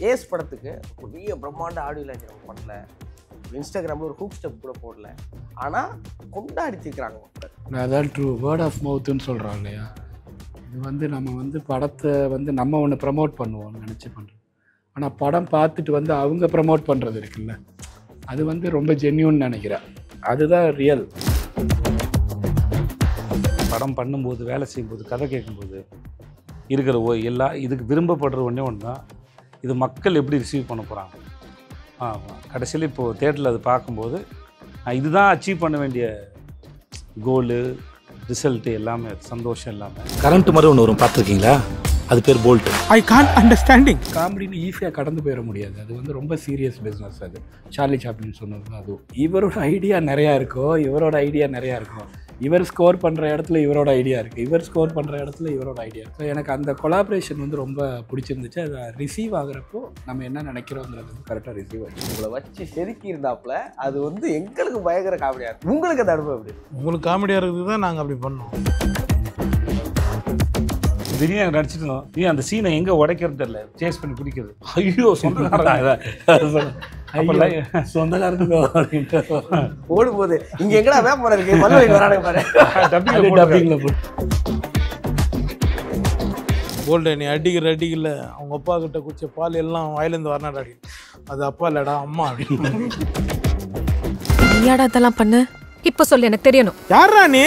Ace படத்துக்கு பெரிய பிரம்மாண்ட ஆடியோ லான்ச் நம்ம பண்ணல, இன்ஸ்டாகிராமில் ஒரு ஹூக் ஸ்டெப் கூட போடல, ஆனால் கொண்டாடிச்சிருக்கிறாங்க மக்கள். அதான் ட்ரூ வேர்ட் ஆஃப் மவுத்துன்னு சொல்கிறோம் இல்லையா. இது நம்ம படத்தை நம்ம ஒன்று ப்ரமோட் பண்ணுவோம்னு நினச்சி பண்ணுறோம். ஆனால் படம் பார்த்துட்டு அவங்க ப்ரமோட் பண்ணுறது இருக்குல்ல, அது ரொம்ப ஜென்யூன்னு நினைக்கிறேன். அதுதான் ரியல். படம் பண்ணும்போது, வேலை செய்யும்போது, கதை கேட்கும்போது இருக்கிற இதுக்கு விரும்பப்படுற ஒன்றே ஒன்று தான், இது மக்கள் எப்படி ரிசீவ் பண்ண போகிறாங்க. கடைசியில் இப்போது தேட்டரில் அது பார்க்கும்போது இதுதான் அச்சீவ் பண்ண வேண்டிய கோலு, ரிசல்ட்டு எல்லாமே, சந்தோஷம் எல்லாமே. கரண்ட் மாதிரி ஒன்று வரும், பார்த்துருக்கீங்களா? அது பேர் போல்ட். I can't understanding. காமெடின்னு ஈஸியாக கடந்து போயிட முடியாது. அது ரொம்ப சீரியஸ் பிஸ்னஸ். அது சார்லி சாப்ளின் சொன்னது அதுவும். இவரோட ஐடியா நிறையா இருக்கும், இவரோட ஐடியா நிறையா இருக்கும். இவர் ஸ்கோர் பண்ணுற இடத்துல இவரோட ஐடியா இருக்குது, இவர் ஸ்கோர் பண்ணுற இடத்துல இவரோட ஐடியா இருக்குது. எனக்கு அந்த கொலாபரேஷன் ரொம்ப பிடிச்சிருந்துச்சு. அதை ரிசீவ் ஆகுறப்போ நம்ம என்ன நினைக்கிறோங்கிறது கரெக்டாக ரிசீவ் ஆகிடுச்சு. உங்களை வச்சு செதுக்கி இருந்தாப்புல அது எங்களுக்கு பயங்கர காமெடியாக இருக்குது. உங்களுக்கு அந்த அனுபவம் எப்படி? உங்களுக்கு காமெடியாக இருக்குது தான் நாங்கள் அப்படி பண்ணோம். திடீர்னு நடிச்சிட்டு இருந்தோம், நீ அந்த சீனை எங்கே உடைக்கிறது தெரியல, சேஸ் பண்ணி பிடிக்கிறது. ஐயோ சொந்தக்காரங்க ஓடும்போது இங்கே எங்கடா வேப்ப இருக்கு, மல்லுவலி வரானுங்க பாரு. போல்டு நீ அடிக்கல அவங்க அப்பா கிட்ட குடிச்ச பால் எல்லாம் வாயிலேருந்து வரனாடா அடி. அது அப்பா இல்லடா அம்மா அப்படின்னு. நீயாடா இதெல்லாம் பண்ணு, இப்போ சொல்லு, எனக்கு தெரியணும். யாரா நீ?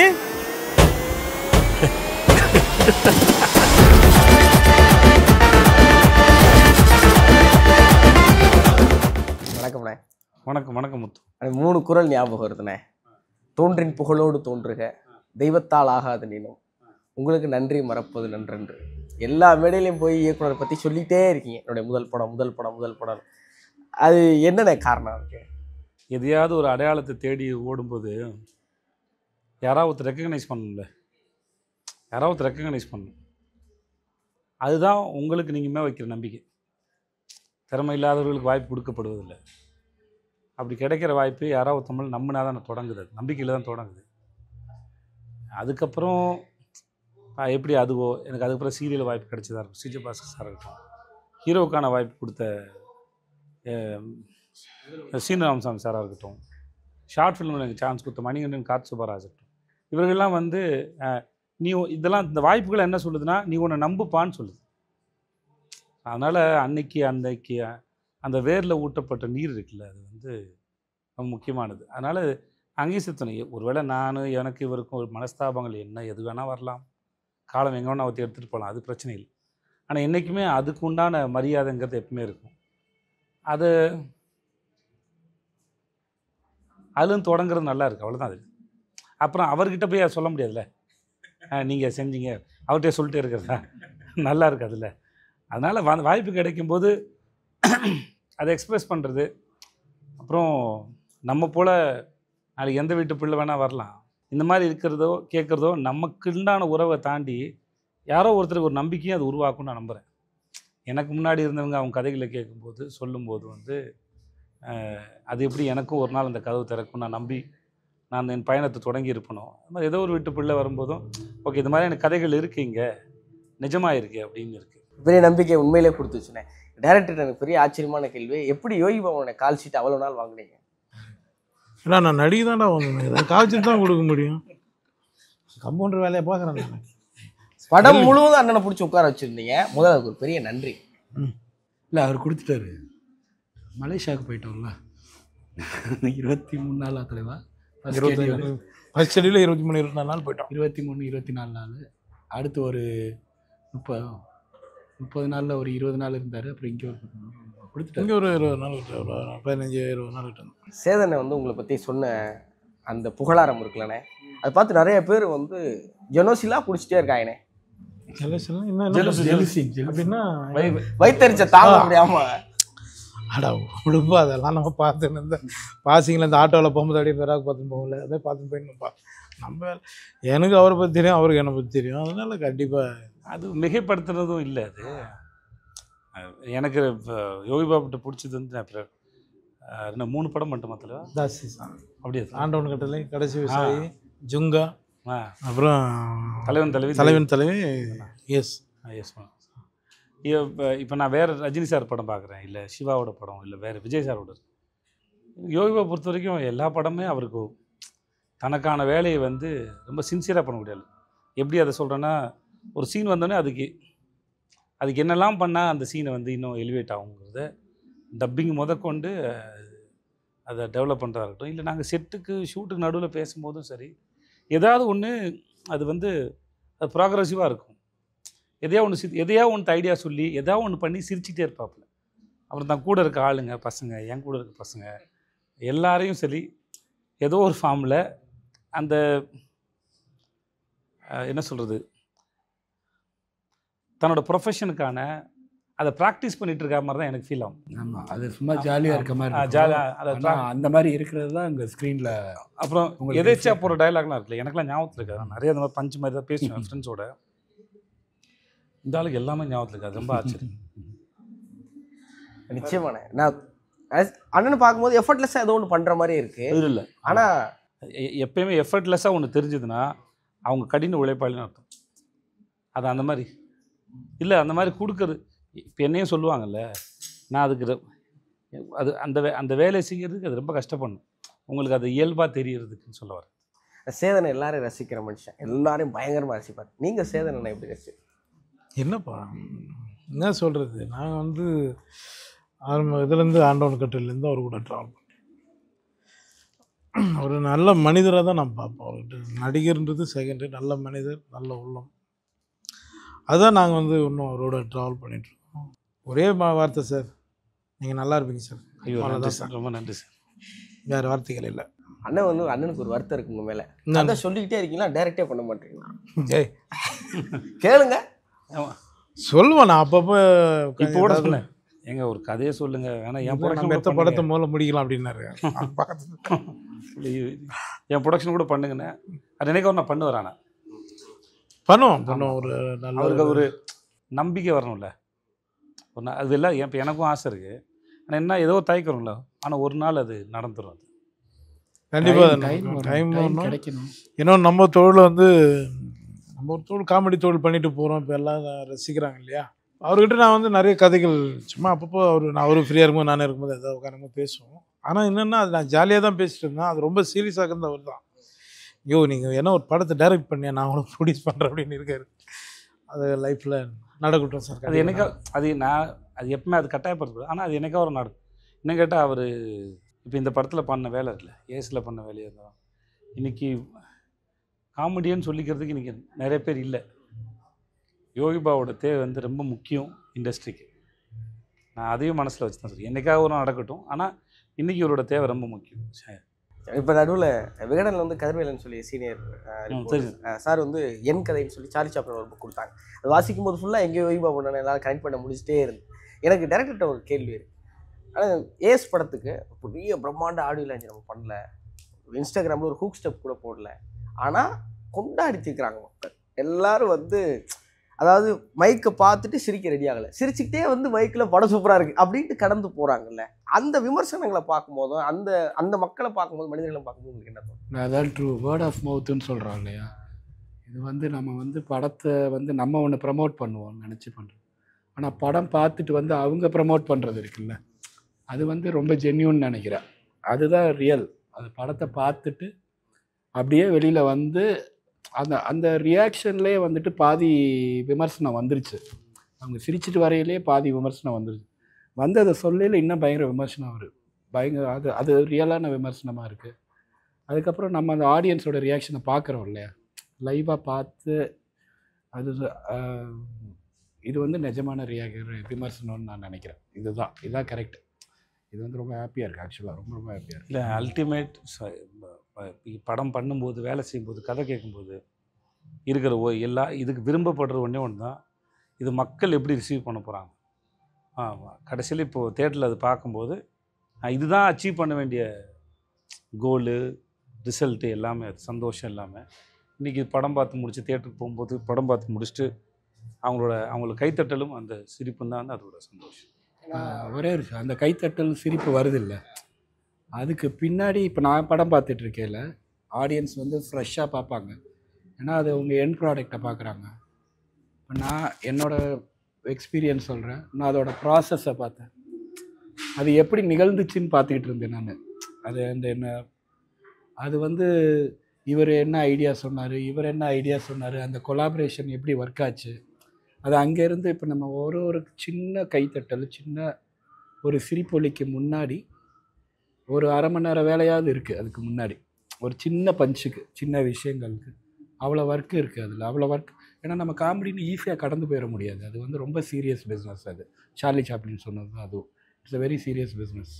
வணக்கம்ண்ணே. வணக்கம். வணக்கம் முத்து. 3 குறள் ஞாபகம் வருதுண்ணே. தோன்றின் புகழோடு தோன்றுக, தெய்வத்தால் ஆகாது நீனும், உங்களுக்கு நன்றி மறப்பது நன்றன்று. எல்லா மேடையிலையும் போய் இயக்குனரை பற்றி சொல்லிகிட்டே இருக்கீங்க, என்னுடைய முதல் படம். அது என்னென்ன காரணம் இருக்கு? எதையாவது ஒரு அடையாளத்தை தேடி ஓடும்போது யாராவது ரெக்கக்னைஸ் பண்ணணும்ல, யாராவது ரெக்கக்னைஸ் பண்ணணும். அதுதான் உங்களுக்கு நீங்கள் வைக்கிற நம்பிக்கை. திறமை இல்லாதவர்களுக்கு வாய்ப்பு கொடுக்கப்படுவதில்லை. அப்படி கிடைக்கிற வாய்ப்பு யாராவது தமிழ் நம்பினா தான் தொடங்குது, நம்பிக்கையில் தான் தொடங்குது. அதுக்கப்புறம் எப்படி அதுவோ எனக்கு அதுக்கப்புறம் சீரியல் வாய்ப்பு கிடைச்சதா இருக்கும். சிஜே பாஸ்கர் சார் இருக்கட்டும், ஹீரோவுக்கான வாய்ப்பு கொடுத்த சீனு ராமசாமி சாராக இருக்கட்டும், ஷார்ட் ஃபிலிமில் எனக்கு சான்ஸ் கொடுத்த மணிகண்டன், கார்த் சுப்பராஜ் இருக்கட்டும், இவர்கள்லாம் நீ இதெல்லாம் இந்த வாய்ப்புகள் என்ன சொல்லுதுன்னா, நீ உன்னை நம்புப்பான்னு சொல்லுது. அதனால் அன்னைக்கு அந்த வேரில் ஊட்டப்பட்ட நீர் இருக்குல்ல, அது ரொம்ப முக்கியமானது. அதனால் அங்கேயும் சித்தனை ஒருவேளை எனக்கு இவருக்கும் ஒரு மனஸ்தாபங்கள் என்ன எது வேணால் வரலாம், காலம் எங்கே வேணால் ஒருத்தி எடுத்துகிட்டு போகலாம், அது பிரச்சனை இல்லை. ஆனால் என்றைக்குமே அதுக்கு உண்டான மரியாதைங்கிறது எப்பவுமே இருக்கும். அதுலேருந்து தொடங்குறது நல்லா இருக்குது, அவ்வளோதான். அது அப்புறம் அவர்கிட்ட போய் சொல்ல முடியாதுல்ல, நீங்கள் செஞ்சீங்க அவர்கிட்ட சொல்லிட்டே இருக்கிறதா, நல்லா இருக்காதுல்ல. அதனால் வாய்ப்பு கிடைக்கும்போது அதை எக்ஸ்ப்ரெஸ் பண்ணுறது. அப்புறம் நம்ம போல் நாளைக்கு எந்த வீட்டு பிள்ளை வேணால் வரலாம், இந்த மாதிரி இருக்கிறதோ கேட்குறதோ நமக்குண்டான உறவை தாண்டி யாரோ ஒருத்தருக்கு ஒரு நம்பிக்கையும் அது உருவாக்கும்னு நான் நம்புகிறேன். எனக்கு முன்னாடி இருந்தவங்க அவங்க கதைகளை கேட்கும்போது சொல்லும்போது அது எப்படி எனக்கும் ஒரு நாள் அந்த கதவு திறக்கும் நான் நம்பி நான் என் பயணத்தை தொடங்கி இருப்பணும். அது மாதிரி ஏதோ ஒரு வீட்டு பிள்ளை வரும்போதும் ஓகே இந்த மாதிரி எனக்கு கதைகள் இருக்குங்க, நிஜமாக இருக்குது அப்படின்னு இருக்குது. பெரிய நம்பிக்கை உண்மையிலே கொடுத்துச்சுண்ணே. டைரக்டர் எனக்கு பெரிய ஆச்சரியமான கேள்வி, எப்படி யோகி பாபுவோட கால் ஷீட் அவ்வளோ நாள் வாங்கினீங்க? இல்லை நான் நடிகை தான்டா வாங்கினேன், கால் ஷீட் தான் கொடுக்க முடியும். கம்பவுண்டர் வேலையை பார்க்குறேன். படம் முழுவதும் அண்ணனை பிடிச்சி உட்கார வச்சுருந்தீங்க, முதல்ல ஒரு பெரிய நன்றி. இல்லை அவர் கொடுத்துட்டாரு. மலேசியாவுக்கு போயிட்டோம்ல 23 நாள் தலைவா, ஃபர்ஸ்ட் ஷெடியூலில் 23-24 நாள் போயிட்டோம். 23-24 நாள். அடுத்து ஒரு 30 நாளில் ஒரு 20 நாள் இருந்தார். அப்புறம் இங்கே ஒரு கொடுத்துட்டு இங்கே ஒரு 20 நாள் கிட்ட, ஒரு 15-20 நாள் கிட்ட. சேதனை உங்களை பற்றி சொன்ன அந்த புகழாரம் இருக்குல்லண்ணே, அதை பார்த்து நிறைய பேர் ஜெனோசிலாக குடிச்சிட்டே இருக்காங்கண்ணே. அப்படின்னா வயிற்றுச்ச தாங்க முடியாம அடா உடுப்பா, அதெல்லாம் நம்ம பார்த்துன்னு இருந்தேன். பாசிங்கில் இந்த ஆட்டோவில் போகும்போது அப்படியே பேராக பார்த்துன்னு போகல, அதே பார்த்துன்னு போயிடணும்ப்பா. நம்ம எனக்கு அவரை பற்றி தெரியும், அவருக்கு என்னை பற்றி தெரியும். அதனால கண்டிப்பாக அது மிகைப்படுத்துறதும் இல்லை. அது எனக்கு யோகி பாபுட்ட பிடிச்சது நான் 3 படம் மட்டும் மாத்திர தாசி அப்படியே ஆண்டவன் கட்டளை, கடைசி விவசாயி, ஜுங்கா, அப்புறம் தலைவன் தலைவி எஸ். இப்போ நான் வேறு ரஜினி சார் படம் பார்க்குறேன், இல்லை சிவாவோட படம், இல்லை வேறு விஜய் சாரோட. யோகிபாபு பொறுத்த வரைக்கும் எல்லா படமே அவருக்கு தனக்கான வேலையை வந்து ரொம்ப சின்சியராக பண்ண முடியாது. எப்படி அதை சொல்கிறேன்னா, ஒரு சீன் வந்தோடனே அதுக்கு என்னெல்லாம் பண்ணால் அந்த சீனை வந்து இன்னும் எலிவேட் ஆகுங்கிறத டப்பிங் முதற்கொண்டு அதை டெவலப் பண்ணுறதா இருக்கட்டும், இல்லை நாங்கள் செட்டுக்கு ஷூட்டுக்கு நடுவில் பேசும்போதும் சரி, ஏதாவது ஒன்று அது வந்து அது ப்ராக்ரெசிவாக இருக்கும். எதையா ஒன்று ஐடியா சொல்லி எதாவது ஒன்று பண்ணி சிரிச்சுட்டே இருப்பாப்புல. அப்புறம் தான் கூட இருக்க ஆளுங்க பசங்க, என் கூட இருக்க பசங்க எல்லாரையும் சரி ஏதோ ஒரு ஃபார்மில் அந்த என்ன சொல்கிறது, தன்னோட ப்ரொஃபஷனுக்கான அதை ப்ராக்டிஸ் பண்ணிட்டு இருக்க மாதிரி தான் எனக்கு ஃபீல் ஆகும். ஆமாம், அது சும்மா ஜாலியாக இருக்க மாதிரி ஜாலியாக அந்த மாதிரி இருக்கிறது தான் இங்கே ஸ்க்ரீனில். அப்புறம் எதேச்சியாக போகிற டைலாக்லாம் இருக்குல்ல, எனக்குலாம் ஞாபகத்தில் இருக்காது. நான் நிறைய அந்த மாதிரி பஞ்சு மாதிரி தான் பேசுவேன் ஃப்ரெண்ட்ஸோட. இந்த ஆளுக்கு எல்லாமே ஞாபகத்தில் இருக்காது, ரொம்ப ஆச்சரியம். நிச்சயமான நான் அண்ணனை பார்க்கும்போது எஃபர்ட்லெஸ்ஸாக ஏதோ ஒன்று பண்ணுற மாதிரி இருக்குது. இல்லை ஆனால் எப்பயுமே எஃபர்ட்லெஸ்ஸாக ஒன்று தெரிஞ்சதுன்னா அவங்க கடின உழைப்பாளின்னு அர்த்தம். அது அந்த மாதிரி இல்லை, அந்த மாதிரி கொடுக்குறது. இப்போ என்னையும் சொல்லுவாங்கல்ல, நான் அதுக்கு அது அந்த வேலையை செய்கிறதுக்கு அது ரொம்ப கஷ்டப்படணும். உங்களுக்கு அது இயல்பாக தெரியறதுக்குன்னு சொல்ல வரேன். சேதனை எல்லாரையும் ரசிக்கிற மனுஷன், எல்லாரையும் பயங்கரமாக ரசிப்பார். நீங்கள் சேதனை எப்படி ரசி? என்னப்பா என்ன சொல்கிறது, நாங்கள் வந்து இதுலேருந்து ஆண்டவன் கட்டிலேருந்து அவர் கூட ட்ராவல் பண்ணேன். ஒரு நல்ல மனிதராக தான் நான் பார்ப்போம். அவர்கிட்ட நடிகர்ன்றது செகண்டரி, நல்ல மனிதர், நல்ல உள்ளம், அதுதான் நாங்கள் வந்து இன்னும் அவரோட ட்ராவல் பண்ணிகிட்ருக்கோம். ஒரே வார்த்தை சார், நீங்கள் நல்லா இருப்பீங்க சார். ஐயோ நன்றி சார், ரொம்ப நன்றி சார். வேறு வார்த்தைகள் இல்லை. அண்ணன் வந்து அண்ணனுக்கு ஒரு வருத்தம் இருக்குங்க மேலே, அதை சொல்லிக்கிட்டே இருக்கீங்களா, டைரக்டே பண்ண மாட்டீங்களா? ஏய் கேளுங்க, சொல்லுவேன் நான் அப்பப்போ. இப்போ கூட சொன்னேன், எங்க ஒரு கதையை சொல்லுங்க, வேணா என் நம்ம எத்த படத்தை முதல்ல முடிக்கலாம் அப்படின்னாரு. என் ப்ரொடக்ஷன் கூட பண்ணுங்கண்ணே. அது நினைக்க நான் பண்ணு வரானே, பண்ணுவோம். ஒரு நல்ல அவருக்கு ஒரு நம்பிக்கை வரணும்ல. ஒரு அது எல்லாம் இப்போ எனக்கும் ஆசை இருக்குது. ஆனால் என்ன ஏதோ தயக்கிறோம்ல, ஆனால் ஒரு நாள் அது நடந்துடும். அது கண்டிப்பாக டைம் கிடைக்கணும். இன்னொன்று நம்ம தொழில் வந்து நம்ம ஒரு தொழில் காமெடி தொழில் பண்ணிட்டு போகிறோம். இப்போ எல்லாம் ரசிக்கிறாங்க இல்லையா. அவர்கிட்ட நான் வந்து நிறைய கதைகள் சும்மா அப்பப்போ அவரு ஃப்ரீயாக இருக்கும்போது நானே இருக்கும்போது எதாவது உட்காரும்போது பேசுவோம். ஆனால் என்னென்னா அது நான் ஜாலியாக தான் பேசிட்டு இருந்தேன். அது ரொம்ப சீரியஸாக இருந்த அவர் தான், ஐயோ நீங்கள் என்ன ஒரு படத்தை டைரக்ட் பண்ணியா, நான் கூட ப்ரொடியூஸ் பண்ணுறேன் அப்படின்னு இருக்காரு. அது லைஃப்பில் நடக்கட்டும் சார். அது எனக்கு அது எப்பவுமே அது கட்டாயப்படுத்தது. ஆனால் அது எனக்காக ஒரு நடக்கும். என்ன கேட்டால் அவர் இப்போ இந்த படத்தில் பண்ண வேலை இருக்குல்ல, ஏஸில் பண்ண வேலையாக இருந்தால் இன்றைக்கி காமெடியன்னு சொல்லிக்கிறதுக்கு இன்றைக்கி நிறைய பேர் இல்லை. யோகிபாவோட தேவை வந்து ரொம்ப முக்கியம் இண்டஸ்ட்ரிக்கு. நான் அதையும் மனசில் வச்சு தான் சொல்லி என்றைக்காக ஒரு நடக்கட்டும். ஆனால் இன்றைக்கி இவரோட தேவை ரொம்ப முக்கியம். இப்போ நடுவில் விகடனில் வந்து கதிர்வேலன் சொல்லி சீனியர் சார் வந்து என் கதைன்னு சொல்லி சார்லி சாப்ளின் ஒரு புக் கொடுத்தாங்க. அது வாசிக்கும் போது ஃபுல்லாக எங்கேயோ யோகிபாபு எல்லாம் கனெக்ட் பண்ண முடிச்சுட்டே இருந்து எனக்கு டேரக்டர்கிட்ட ஒரு கேள்வி இருக்குது. ஆனால் ஏஸ் படத்துக்கு பெரிய பிரம்மாண்ட ஆடியோ லான்ச் நம்ம பண்ணல, இன்ஸ்டாகிராமில் ஒரு ஹூக் ஸ்டெப் கூட போடல, ஆனால் கொண்டாடிச்சிருக்கிறாங்க மக்கள் எல்லாரும். வந்து அதாவது மைக்கை பார்த்துட்டு சிரிக்க ரெடி ஆகலை, சிரிச்சுக்கிட்டே வந்து மைக்கில் படம் சூப்பராக இருக்குது அப்படின்ட்டு கடந்து போகிறாங்கல்ல. அந்த விமர்சனங்களை பார்க்கும்போதும் அந்த மக்களை பார்க்கும்போது, மனிதர்களை பார்க்கும்போது உங்களுக்கு என்ன தோணும்? அதான் ட்ரூ வேர்ட் ஆஃப் மவுத்துன்னு சொல்கிறோம் இல்லையா. இது வந்து நம்ம வந்து படத்தை வந்து நம்ம ஒன்று ப்ரமோட் பண்ணுவோம் நினச்சி பண்ணுறோம். ஆனால் படம் பார்த்துட்டு வந்து அவங்க ப்ரமோட் பண்ணுறது இருக்குல்ல, அது வந்து ரொம்ப ஜென்யூன்னு நினைக்கிறேன். அதுதான் ரியல். அது படத்தை பார்த்துட்டு அப்படியே வெளியில் வந்து அந்த ரியாக்ஷன்லேயே வந்துட்டு பாதி விமர்சனம் வந்துருச்சு. அவங்க சிரிச்சிட்டு வரையிலே பாதி விமர்சனம் வந்துருச்சு. வந்து அதை சொல்லல இன்னும் பயங்கர விமர்சனம் வருது. அது ரியலான விமர்சனமாக இருக்குது. அதுக்கப்புறம் நம்ம அந்த ஆடியன்ஸோட ரியாக்ஷனை பார்க்குறோம் இல்லையா, லைவாக பார்த்து அது இது வந்து நிஜமான விமர்சனம்னு நான் நினைக்கிறேன். இதுதான் கரெக்ட். இது வந்து ரொம்ப ஹாப்பியாக இருக்குது. ஆக்சுவலாக ரொம்ப ரொம்ப ஹாப்பியாக இருக்குது. இல்லை அல்டிமேட் படம் பண்ணும்போது, வேலை செய்யும்போது, கதை கேட்கும்போது இருக்கிற இதுக்கு விரும்பப்படுற ஒன்றே ஒன்று தான், இது மக்கள் எப்படி ரிசீவ் பண்ண போகிறாங்க. கடைசியில் இப்போது தேட்டரில் அது பார்க்கும்போது இதுதான் அச்சீவ் பண்ண வேண்டிய கோலு, ரிசல்ட்டு எல்லாமே, அது சந்தோஷம் எல்லாமே. இன்றைக்கி படம் பார்த்து முடிச்சு தேட்டருக்கு போகும்போது படம் பார்த்து முடிச்சுட்டு அவங்களோட கைத்தட்டலும் அந்த சிரிப்பும் தான் அதோட சந்தோஷம். ஒரே இருக்கு அந்த கைத்தட்டல் சிரிப்பு வருது இல்லை, அதுக்கு பின்னாடி இப்போ நான் படம் பார்த்துட்டு இருக்கையில் ஆடியன்ஸ் வந்து ஃப்ரெஷ்ஷாக பார்ப்பாங்க. ஏன்னா அது உங்கள் எண்ட் ப்ராடக்டை பார்க்குறாங்க. இப்போ நான் எக்ஸ்பீரியன்ஸ் சொல்கிறேன். நான் அதோட ப்ராசஸை பார்த்தேன். அது எப்படி நிகழ்ந்துச்சுன்னு பார்த்துக்கிட்டு இருந்தேன் நான். அது அந்த என்ன அது வந்து இவர் என்ன ஐடியா சொன்னார், இவர் என்ன ஐடியா சொன்னார், அந்த கொலாபரேஷன் எப்படி ஒர்க் ஆச்சு, அது அங்கேருந்து இப்போ நம்ம ஒரு சின்ன கைத்தட்டல், சின்ன ஒரு சிரிப்பொலிக்கு முன்னாடி ஒரு அரை மணி நேரம் வேலையாவது இருக்குது. அதுக்கு முன்னாடி ஒரு சின்ன பஞ்சுக்கு, சின்ன விஷயங்களுக்கு அவ்வளோ ஒர்க்கு இருக்குது அதில், அவ்வளோ ஒர்க். ஏன்னா நம்ம காமெடின்னு ஈஸியாக கடந்து போயிட முடியாது. அது வந்து ரொம்ப சீரியஸ் பிஸ்னஸ். அது சார்லி சாப்ளின் சொன்னது தான் அதுவும். It's a very serious business.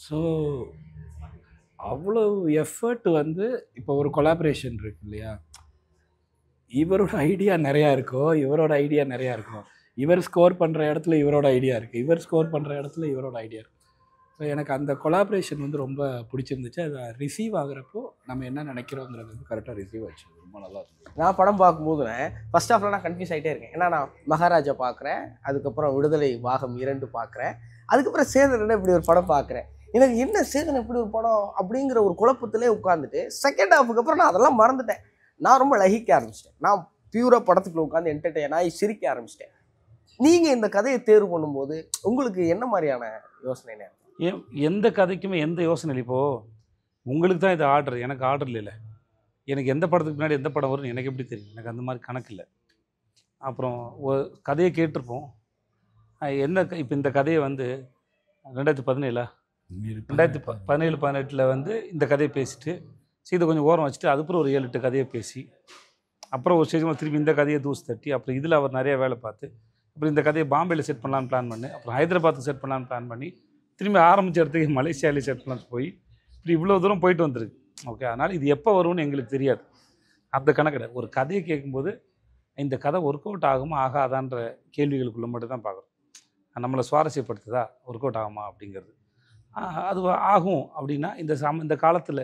So அவ்வளோ எஃபர்ட் வந்து இப்போ ஒரு கொலாபரேஷன் இருக்கு இல்லையா, இவரோட ஐடியா நிறையா இருக்கும், இவரோட ஐடியா நிறையா இருக்கும். இவர் ஸ்கோர் பண்ணுற இடத்துல இவரோட ஐடியா இருக்குது, இவர் ஸ்கோர் பண்ணுற இடத்துல இவரோட ஐடியா இருக்குது. ஸோ எனக்கு அந்த கொலாபரேஷன் வந்து ரொம்ப பிடிச்சிருந்துச்சு. அதை ரிசீவ் ஆகுறப்போ நம்ம என்ன நினைக்கிறோங்கிறது வந்து கரெக்டாக ரிசீவ் ஆச்சு. ரொம்ப நல்லா இருந்துச்சு. நான் படம் பார்க்கும்போது ஃபர்ஸ்ட் ஹாஃப்ல நான் கன்ஃபியூஸ் ஆகிட்டே இருக்கேன். ஏன்னா நான் மகாராஜா பார்க்குறேன், அதுக்கப்புறம் விடுதலை பாகம் 2 பார்க்குறேன், அதுக்கப்புறம் சேதன் இப்படி ஒரு படம் பார்க்குறேன். எனக்கு என்ன சேதன் இப்படி ஒரு படம் அப்படிங்கிற ஒரு குழப்பத்திலே உட்காந்துட்டு செகண்ட் ஹாஃபுக்கு அப்புறம் நான் அதெல்லாம் மறந்துட்டேன். நான் ரொம்ப லகிக்க ஆரம்பிச்சிட்டேன். நான் பியூராக படத்துக்குள்ள உட்காந்து என்டர்டெயின் ஆகி சிரிக்க ஆரம்பிச்சிட்டேன். நீங்கள் இந்த கதையை தேர்வு பண்ணும்போது உங்களுக்கு என்ன மாதிரியான யோசனை? எந்த கதைக்குமே எந்த யோசனை இல்லை. இப்போது உங்களுக்கு தான் இது ஆர்டர், எனக்கு ஆர்டர் இல்லை. எனக்கு எந்த படத்துக்கு பின்னாடி எந்த படம் வரும்னு எனக்கு எப்படி தெரியும்? எனக்கு அந்த மாதிரி கணக்கு இல்லை. அப்புறம் ஒரு கதையை கேட்டிருப்போம். இப்போ இந்த கதையை வந்து 2017 2017-18 வந்து இந்த கதையை பேசிட்டு இதை கொஞ்சம் ஓரம் வச்சுட்டு அதுக்கப்புறம் ஒரு 7-8 கதையை பேசி அப்புறம் ஒரு ஸ்டேஜ் திருப்பி இந்த கதையை தூசு தட்டி அப்புறம் இதில் அவர் நிறைய வேலை பார்த்து அப்புறம் இந்த கதையை பாம்பேயில் செட் பண்ணலான்னு பிளான் பண்ணி அப்புறம் ஹைதராபாத்துக்கு செட் பண்ணலான்னு பிளான் பண்ணி திரும்பி ஆரம்பித்த இடத்துக்கு மலேசியாவில் செட் பண்ணலான்னு போய் இப்படி இவ்வளோ தூரம் போயிட்டு வந்திருக்கு. ஓகே, அதனால் இது எப்போ வரும்னு எங்களுக்கு தெரியாது. அந்த கணக்கில் ஒரு கதையை கேட்கும்போது இந்த கதை ஒர்க் அவுட் ஆகுமா ஆகாதான்ற கேள்விகளுக்குள்ளே மட்டும் தான் பார்க்குறோம். நம்மளை சுவாரஸ்யப்படுத்துதா, ஒர்க் அவுட் ஆகுமா அப்படிங்கிறது. அது ஆகும் அப்படின்னா இந்த காலத்தில்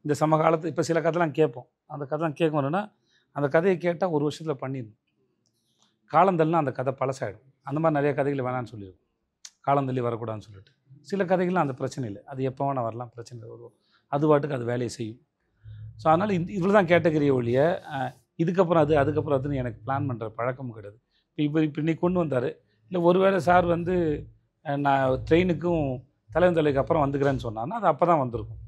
இந்த சமகாலத்தில் இப்போ சில கதைலாம் கேட்போம். அந்த கதைலாம் கேட்கணுன்னா அந்த கதையை கேட்டால் ஒரு வருஷத்தில் பண்ணிடணும். காலந்தள்ளினா அந்த கதை பழசாயிடும். அந்த மாதிரி நிறைய கதைகள் வேணான்னு சொல்லியிருக்கும், காலந்தள்ளி வரக்கூடாதுன்னு சொல்லிட்டு. சில கதைகள்லாம் அந்த பிரச்சனை இல்லை, அது எப்போ வேணால் வரலாம், பிரச்சனை வரும், அது பாட்டுக்கு அது வேலையை செய்யும். ஸோ அதனால் இவ்வளோ தான் கேட்டகரிய ஒழிய இதுக்கப்புறம் அதுக்கப்புறம் அதுன்னு எனக்கு பிளான் பண்ணுற பழக்கமும் கிடையாது. இப்போ இன்னைக்கு கொண்டு வந்தார், இல்லை ஒருவேளை சார் வந்து நான் ட்ரெயினுக்கும் தலைவன் தலைக்கு அப்புறம் வந்துக்கிறேன்னு சொன்னான்னா அது அப்போ தான் வந்திருக்கும்.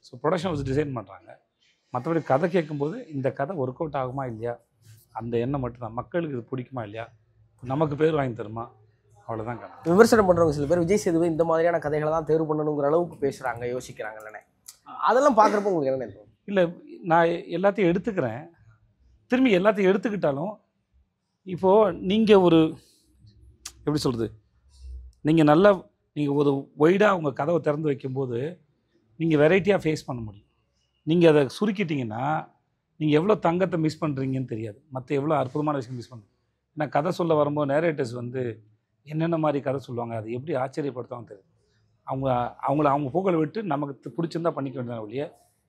ஸோ ப்ரொடக்ஷன் வச்சு டிசைன் பண்ணுறாங்க. மற்றபடி கதை கேட்கும்போது இந்த கதை ஒர்க் அவுட் ஆகுமா இல்லையா, அந்த எண்ணம் மட்டும்தான். மக்களுக்கு இது பிடிக்குமா இல்லையா, நமக்கு பேர் வாங்கி தருமா, அவ்வளோதான் கதை. விமர்சனம் பண்ணுறவங்க சில பேர் விஜய் சேதுபதி இந்த மாதிரியான கதைகளை தான் தேர்வு பண்ணணுங்கிற அளவுக்கு பேசுகிறாங்க, யோசிக்கிறாங்க இல்லைண்ணே. அதெல்லாம் பார்க்குறப்ப உங்களுக்கு என்ன தோணும்? இல்லை, நான் எல்லாத்தையும் எடுத்துக்கிறேன். திரும்பி எல்லாத்தையும் எடுத்துக்கிட்டாலும் இப்போது நீங்கள் ஒரு எப்படி சொல்கிறது, நீங்கள் ஒரு ஒய்டாக உங்கள் கதவை திறந்து வைக்கும்போது நீங்கள் வெரைட்டியாக ஃபேஸ் பண்ண முடியும். நீங்கள் அதை சுருக்கிட்டிங்கன்னா நீங்கள் எவ்வளோ தங்கத்தை மிஸ் பண்ணுறீங்கன்னு தெரியாது, மற்ற எவ்வளோ அற்புதமான விஷயம் மிஸ் பண்ணுறீங்க. ஏன்னா கதை சொல்ல வரும்போது நேரேட்டர்ஸ் வந்து என்னென்ன மாதிரி கதை சொல்லுவாங்க, அது எப்படி ஆச்சரியப்படுத்துவாங்க தெரியும். அவங்க புகழை விட்டு நமக்கு பிடிச்சிருந்தா பண்ணிக்க வேண்டியதான் ஒழிய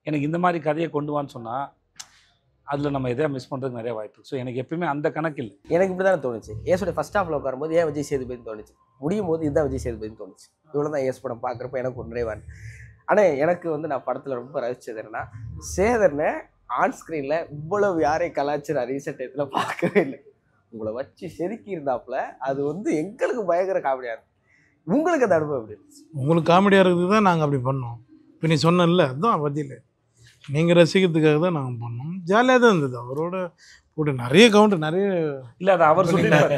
எனக்கு இந்த மாதிரி கதையை கொண்டு வான்னு சொன்னால் அதில் நம்ம எதாவது மிஸ் பண்ணுறதுக்கு நிறைய வாய்ப்பு. ஸோ எனக்கு எப்பயுமே அந்த கணக்கு இல்லை. எனக்கு இப்படி தான் தோணுச்சு. ஏஸோட ஃபர்ஸ்ட் ஹாஃபில் உட்காரும்போது ஏன் விஜய் சேதுபதினு தோணுச்சு, முடியும் போது இதுதான் விஜய் சேதுபதினு தோணுச்சு. இவ்வளோ தான் ஏஸ் படம் பார்க்குறப்ப எனக்கு ஒரு நிறைவான். ஆனால் எனக்கு வந்து நான் படத்தில் ரொம்ப ரசிச்சது என்னன்னா, சேதனை ஆன் ஸ்க்ரீனில் இவ்வளவு யாரையும் கலாச்சார நான் ரீசெண்ட் டயத்தில் பார்க்கவே இல்லை. உங்களை வச்சு செதுக்கி இருந்தாப்புல அது வந்து எங்களுக்கு பயங்கர காமெடியாக இருக்கும். உங்களுக்கு அந்த அனுபவம் எப்படி இருந்துச்சு? உங்களுக்கு காமெடியாக இருக்குது தான் நாங்கள் அப்படி பண்ணோம். இப்போ நீ சொன்னல அதுதான் பதில். நீங்கள் ரசிக்கிறதுக்காக தான் நாங்கள் பண்ணோம். ஜாலியாக தான் இருந்தது. அவரோட போட்டு நிறைய கவுண்டர் நிறைய இல்லை, அது அவர் சொல்லியிருக்காரு.